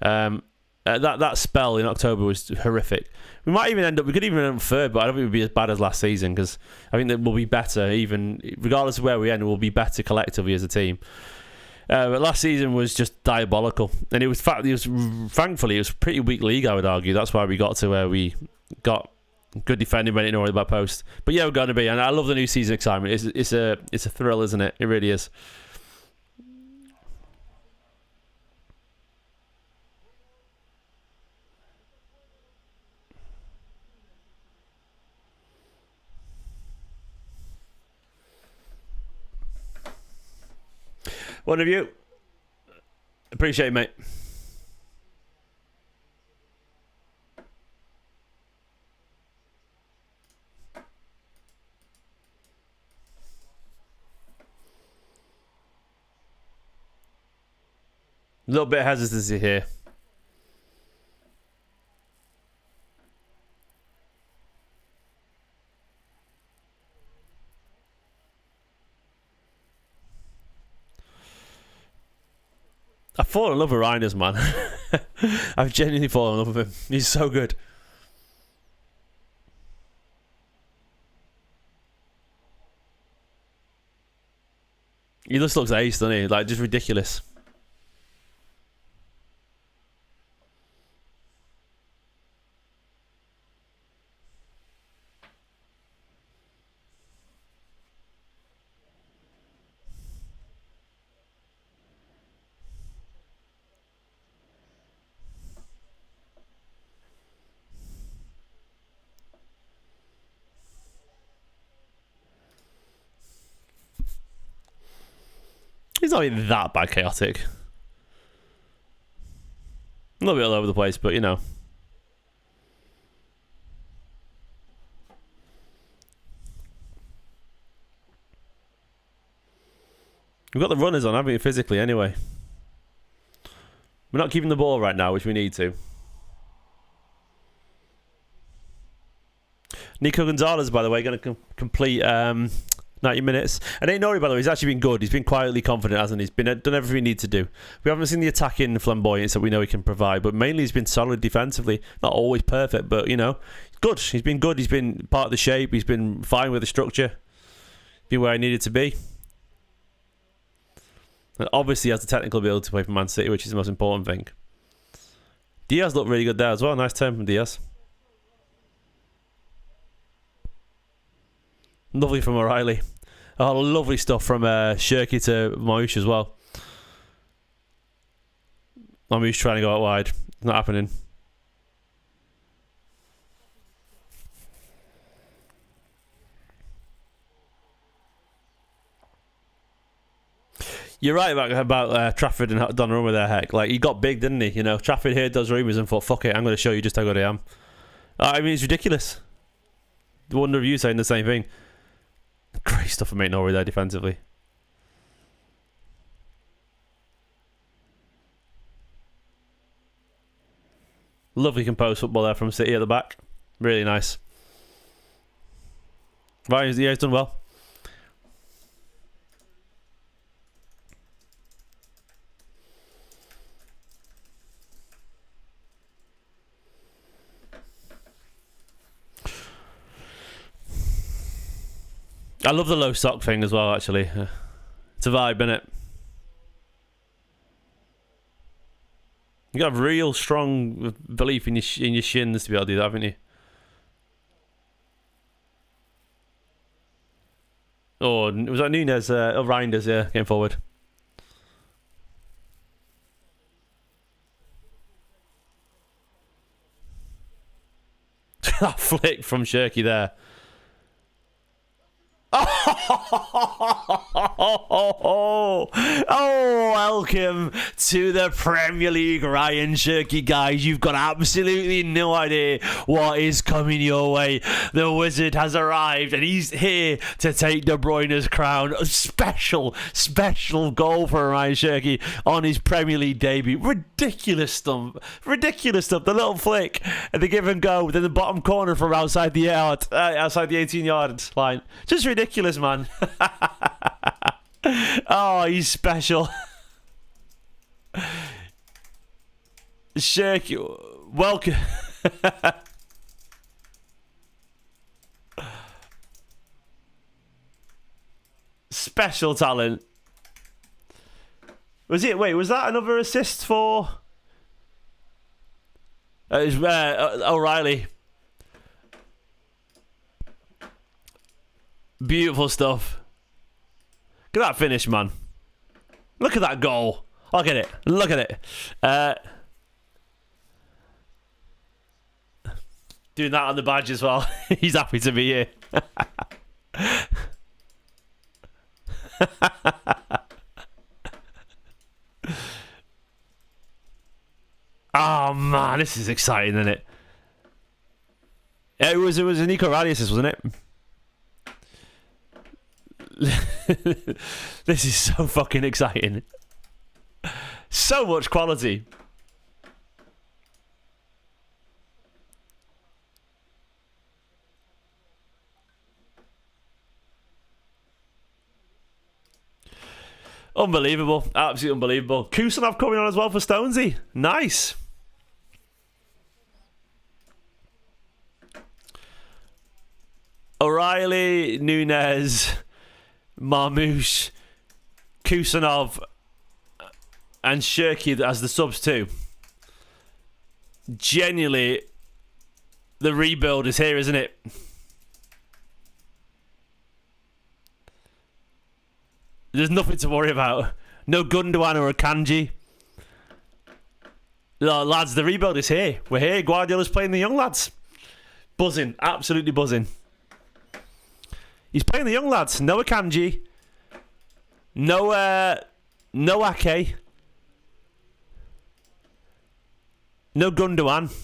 That spell in October was horrific. We could even end up third, but I don't think we'd be as bad as last season, because I think that we'll be better, even regardless of where we end, we'll be better collectively as a team. But last season was just diabolical, and thankfully it was a pretty weak league, I would argue. That's why we got to where we got good defending when it ignored the back post. But yeah, we're going to be, and I love the new season excitement. It's a thrill, isn't it? It really is. One of you. Appreciate it, mate. little bit of hesitancy here. I've fallen in love with Reijnders, man. I've genuinely fallen in love with him. He's so good. He just looks ace, doesn't he? Like, just ridiculous. He's not even that bad chaotic. A little bit all over the place, but you know. We've got the runners on, haven't we, physically, anyway. We're not keeping the ball right now, which we need to. Nico Gonzalez, by the way, going to complete 90 minutes. And Ait-Nouri, by the way, he's actually been good. He's been quietly confident, hasn't he? He's been done everything he needs to do. We haven't seen the attacking flamboyance that we know he can provide, but mainly he's been solid defensively. Not always perfect, but, you know, good. He's been good. He's been part of the shape. He's been fine with the structure. Been where he needed to be. And obviously he has the technical ability to play for Man City, which is the most important thing. Diaz looked really good there as well. Nice turn from Diaz. Lovely from O'Reilly. Oh, lovely stuff from Cherki to Moish as well. Moish trying to go out wide. Not happening. You're right about Trafford and Donnarumma there, heck. Like, he got big, didn't he? You know, Trafford heard those rumours and thought, fuck it, I'm going to show you just how good I am. I mean, it's ridiculous. The wonder of you saying the same thing. Great stuff from Ait-Nouri there defensively. Lovely composed football there from City at the back. Really nice. Right, yeah, he's done well. I love the low sock thing as well, actually. It's a vibe, innit? You got a real strong belief in your shins to be able to do that, haven't you? Oh, was that Nunez? Reijnders, yeah, came forward. That flick from Cherki there. Oh, welcome to the Premier League, Rayan Cherki, guys. You've got absolutely no idea what is coming your way. The wizard has arrived and he's here to take De Bruyne's crown. A special goal for Rayan Cherki on his Premier League debut. Ridiculous stuff. The little flick and the give and go within the bottom corner from outside the 18-yard line. Just ridiculous, man. Oh, he's special. Cherki, welcome. Special talent. Was that another assist for O'Reilly? Beautiful stuff. Look at that finish, man. Look at that goal. Look at it. Doing that on the badge as well. He's happy to be here. Oh man, this is exciting, isn't it? It was a Nico Radius, wasn't it? This is so fucking exciting. So much quality. Unbelievable. Absolutely unbelievable. Kusanov coming on as well for Stonesy. Nice. O'Reilly, Nunez, Marmouche, Kusanov, and Cherki as the subs too. Genuinely, the rebuild is here, isn't it? There's nothing to worry about. No Gundogan or a Kanji. No, lads, the rebuild is here. We're here. Guardiola's playing the young lads. Buzzing. Absolutely buzzing. He's playing the young lads. No Akanji. No Ake. No Gundogan.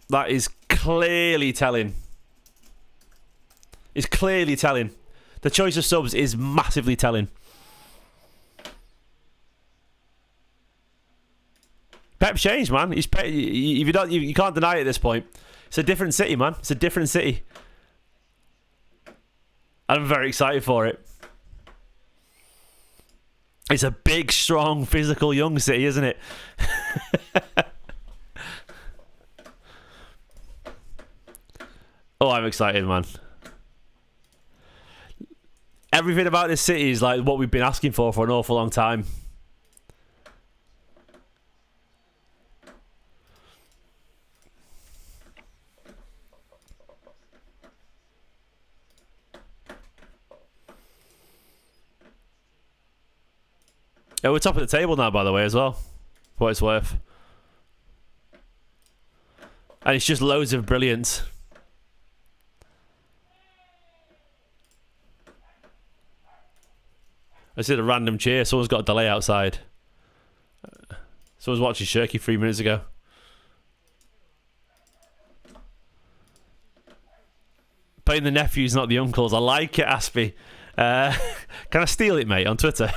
That is clearly telling. It's clearly telling. The choice of subs is massively telling. Pep changed, man. If you can't deny it at this point. It's a different city, man. It's a different city. I'm very excited for it. It's a big, strong, physical, young city, isn't it? Oh, I'm excited, man. Everything about this city is like what we've been asking for an awful long time. Yeah, we're top of the table now, by the way, as well. For what it's worth. And it's just loads of brilliance. I see a random cheer. Someone's got a delay outside. Someone's watching Cherki 3 minutes ago. Playing the nephews, not the uncles. I like it, Aspie. Can I steal it, mate, on Twitter?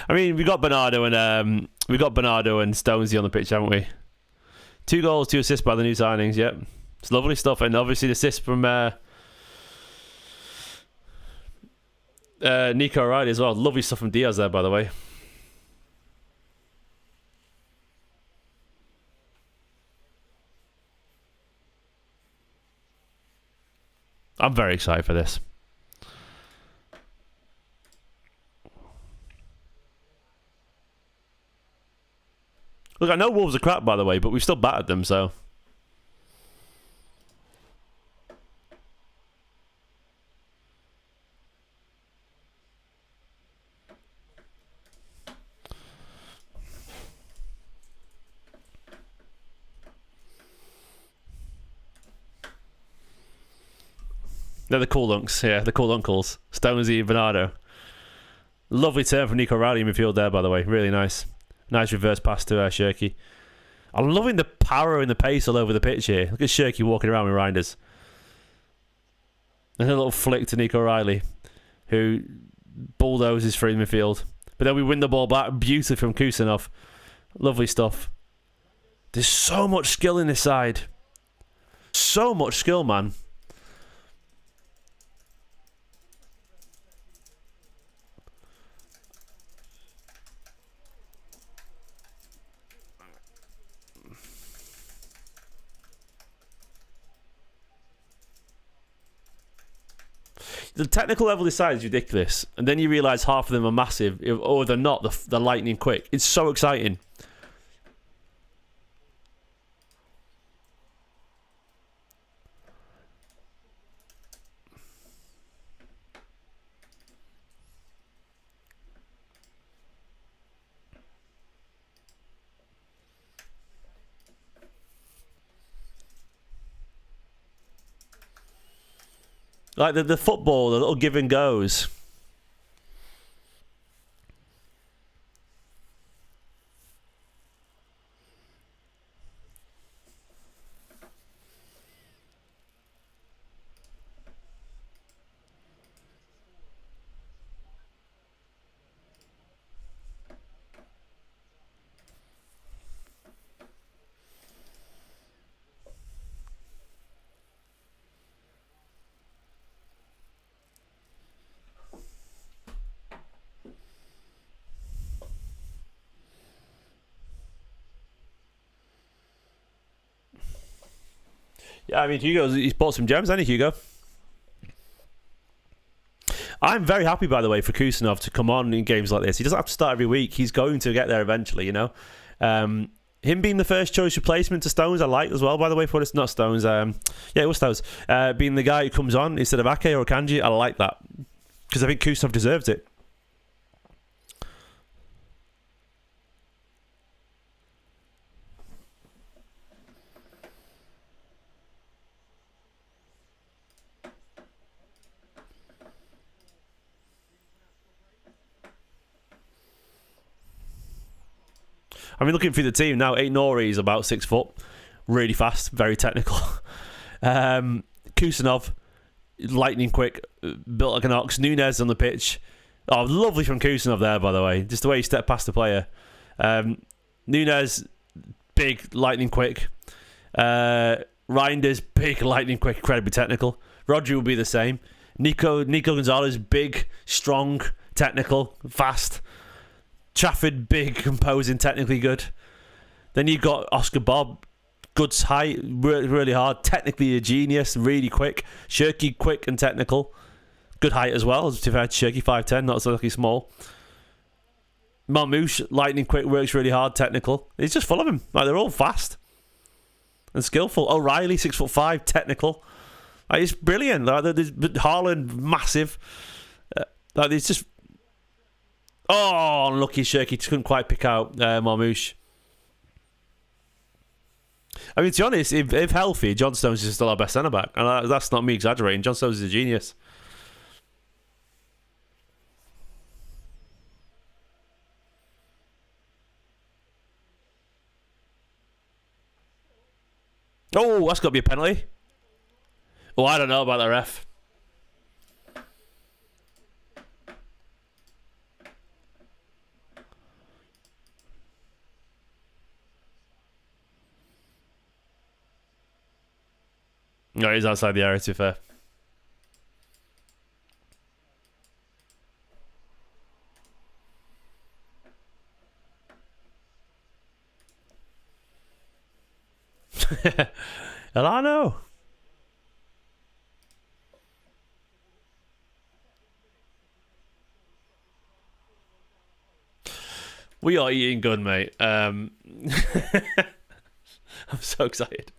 I mean, we got Bernardo and Stonesy on the pitch, haven't we? 2 goals, 2 assists by the new signings. Yep, it's lovely stuff, and obviously the assist from Nico O'Reilly as well. Lovely stuff from Diaz there, by the way. I'm very excited for this. Look, I know Wolves are crap, by the way, but we've still battered them, so... They're the cool unks, yeah, the cool uncles. Stonesy and Bernardo. Lovely turn from Nico O'Reilly in midfield there, by the way. Really nice. Nice reverse pass to Cherki. I'm loving the power and the pace all over the pitch here. Look at Cherki walking around with Reijnders. And a little flick to Nico O'Reilly, who bulldozes through the midfield. But then we win the ball back beautifully from Kusanov. Lovely stuff. There's so much skill in this side. So much skill, man. The technical level of this side is ridiculous, and then you realise half of them are massive, or they're not. They're lightning quick. It's so exciting. Like the football, the little give and goes. Yeah, I mean, he's bought some gems, hasn't he, Hugo? I'm very happy, by the way, for Kusanov to come on in games like this. He doesn't have to start every week. He's going to get there eventually, you know. Him being the first choice replacement to Stones, I like as well, by the way, for it's not Stones. Yeah, it was Stones. Being the guy who comes on instead of Ake or Kanji, I like that. Because I think Kusanov deserves it. I mean, looking through the team now, Ait-Nouri is about 6 foot, really fast, very technical. Kusanov, lightning quick, built like an ox. Nunez on the pitch. Oh, lovely from Kusanov there, by the way. Just the way he stepped past the player. Nunez, big, lightning quick. Reijnders, big, lightning quick, incredibly technical. Rodri will be the same. Nico Gonzalez, big, strong, technical, fast. Trafford, big, composing, technically good. Then you've got Oscar Bob, good height, really hard, technically a genius, really quick. Cherki, quick and technical. Good height as well, to fair to Cherki, 5'10", not so lucky small. Marmouche, lightning quick, works really hard, technical. He's just full of them. Like, they're all fast and skillful. O'Reilly, 6'5", technical. Like, it's brilliant. Like, Haaland, massive. Like, it's just... Oh, unlucky Cherki, couldn't quite pick out Marmouche. I mean, to be honest, if healthy, John Stones is still our best centre-back. And that's not me exaggerating. John Stones is a genius. Oh, that's got to be a penalty. Oh, I don't know about the ref. No, he's outside the area, to be fair. Elano. We are eating good, mate. I'm so excited.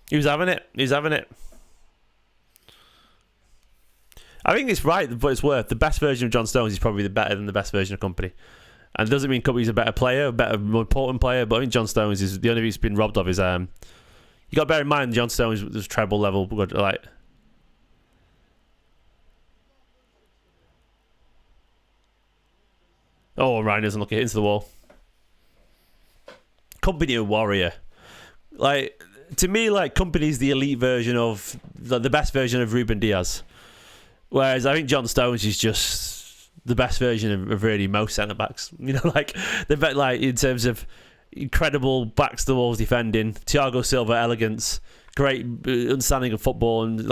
He was having it. He's having it. I think it's right, but it's worth. The best version of John Stones is probably better than the best version of Company. And it doesn't mean Company's a better player, a better, more important player, but I think John Stones is the only thing he's been robbed of is... you got to bear in mind, John Stones was treble level. Like... Oh, Ryan doesn't look it into the wall. Company a warrior. Like... To me, like, Company's the elite version of the best version of Ruben Diaz, whereas I think John Stones is just the best version of really most centre backs. You know, like in terms of incredible backs to the walls defending, Thiago Silva elegance, great understanding of football, and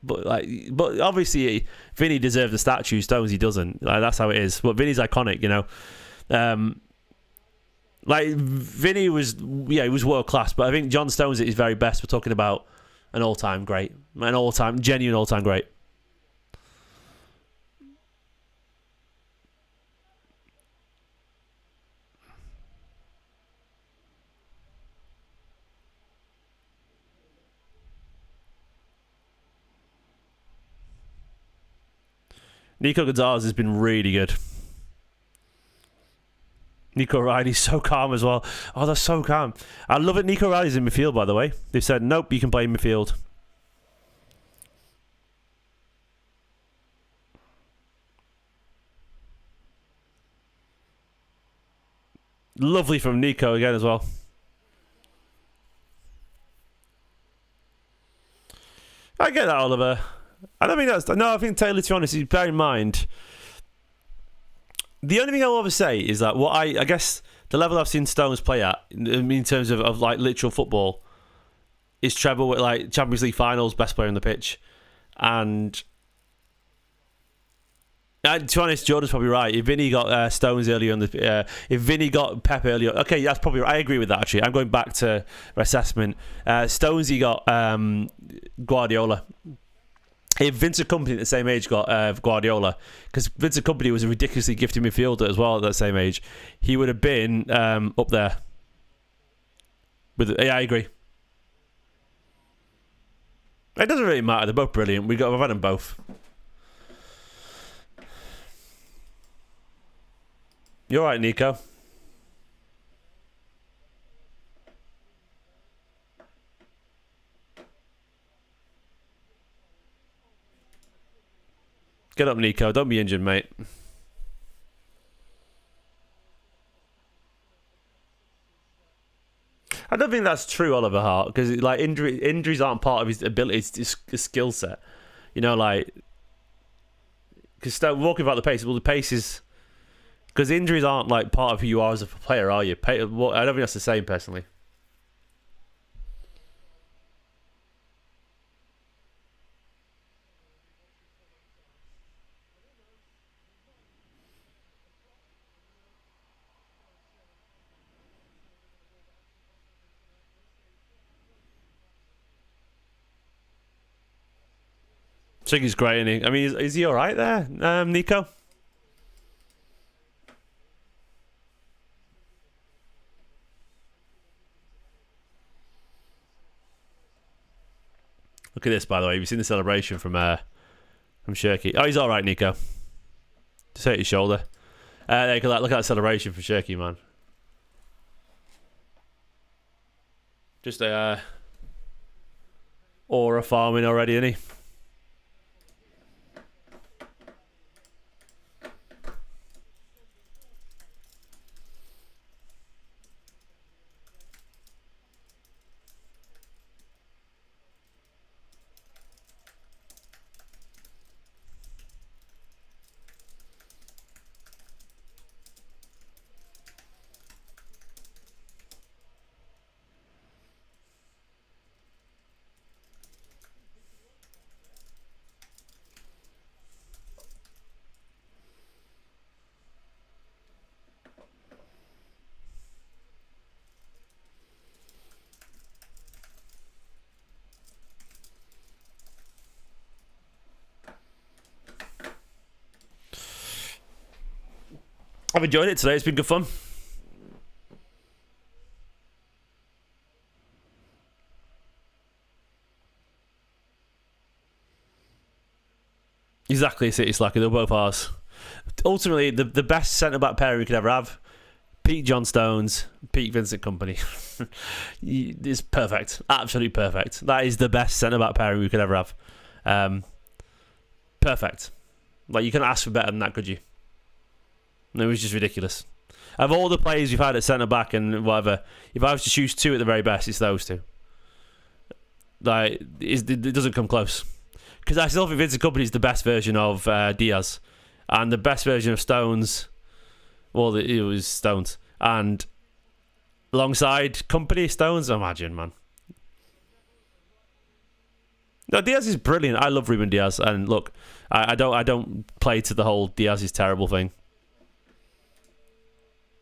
but obviously Vinny deserves a statue. Stones he doesn't. Like, that's how it is. But Vinny's iconic, you know. Like, Vinny was, he was world class, but I think John Stones at his very best. We're talking about an all-time great, genuine all-time great. Nico Gonzalez has been really good. Nico Riley's so calm as well. Oh, that's so calm. I love it. Nico Riley's in midfield, by the way. They've said, nope, you can play in midfield. Lovely from Nico again as well. I get that, Oliver. I don't think that's... No, I think Taylor, to be honest, bear in mind... The only thing I'll ever say is that what I guess the level I've seen Stones play at in terms of like literal football is treble with like Champions League finals, best player on the pitch. And to be honest, Jordan's probably right. If Vinny got Stones earlier on the, if Vinny got Pep earlier, okay, that's probably right. I agree with that. Actually, I'm going back to assessment. Stones, he got Guardiola. If Vincent Kompany at the same age got Guardiola, because Vincent Kompany was a ridiculously gifted midfielder as well at that same age, he would have been up there. Yeah, I agree. It doesn't really matter. They're both brilliant. We've had them both. You're right, Nico. Get up, Nico. Don't be injured, mate. I don't think that's true, Oliver Hart, because like injuries aren't part of his ability, his skill set. You know, like because walking about the pace. Well, the pace is because injuries aren't like part of who you are as a player, are you? I don't think that's the same, personally. I think he's great, isn't he? I mean, is he all right there, Nico? Look at this, by the way. Have you seen the celebration from Cherki? Oh, he's all right, Nico. Just hit his shoulder. There you go. Look at that celebration from Cherki, man. Just a aura farming already, isn't he? I've enjoyed it today. It's been good fun. Exactly, City Slacker. They're both ours. Ultimately, the best centre-back pairing we could ever have. Pete John Stones, Pete Vincent Kompany. It's perfect. Absolutely perfect. That is the best centre-back pairing we could ever have. Perfect. Like, you couldn't ask for better than that, could you? It was just ridiculous. Of all the players we've had at centre-back and whatever, if I was to choose two at the very best, it's those two. Like, it doesn't come close. Because I still think Vincent Kompany is the best version of Diaz. And the best version of Stones, well, it was Stones. And alongside Kompany, Stones, imagine, man. No, Diaz is brilliant. I love Ruben Diaz. And look, I don't play to the whole Diaz is terrible thing.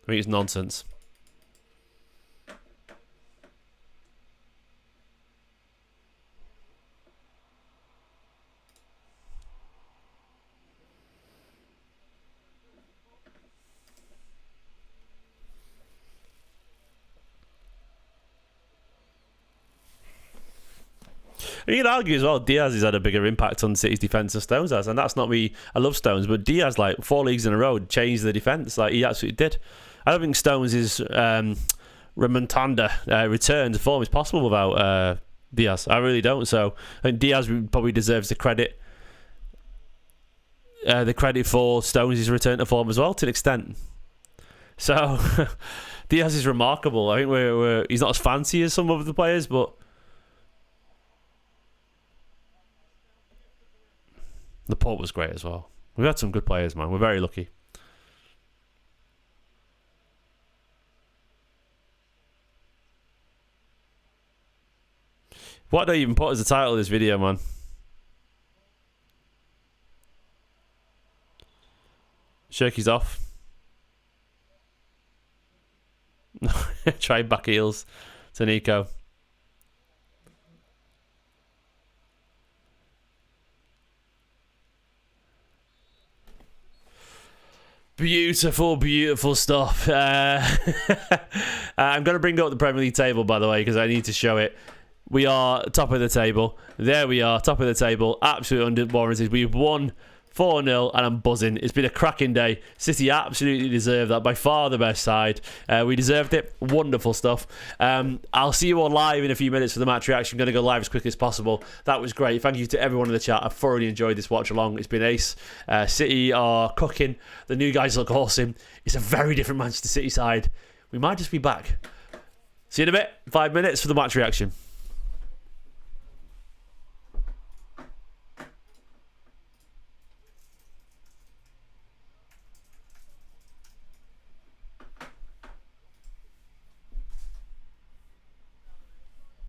I think it's nonsense. And you can argue as well, Diaz has had a bigger impact on City's defence than Stones has, and that's not me. I love Stones, but Diaz, like 4 leagues in a row, changed the defence. Like he absolutely did. I don't think Stones' remontada return to form is possible without Diaz. I really don't. So I think Diaz probably deserves the credit. The credit for Stones' return to form as well, to an extent. So Diaz is remarkable. I think he's not as fancy as some of the players, but the Pope was great as well. We've had some good players, man. We're very lucky. What do I even put as the title of this video, man? Cherki's off. Try back heels to Nico. Beautiful, beautiful stuff. I'm going to bring up the Premier League table, by the way, because I need to show it. We are top of the table. There we are, top of the table. Absolutely unwarranted. We've won 4-0 and I'm buzzing. It's been a cracking day. City absolutely deserved that. By far the best side. We deserved it. Wonderful stuff. I'll see you all live in a few minutes for the match reaction. I'm going to go live as quick as possible. That was great. Thank you to everyone in the chat. I've thoroughly enjoyed this watch along. It's been ace. City are cooking. The new guys look awesome. It's a very different Manchester City side. We might just be back. See you in a bit. 5 minutes for the match reaction.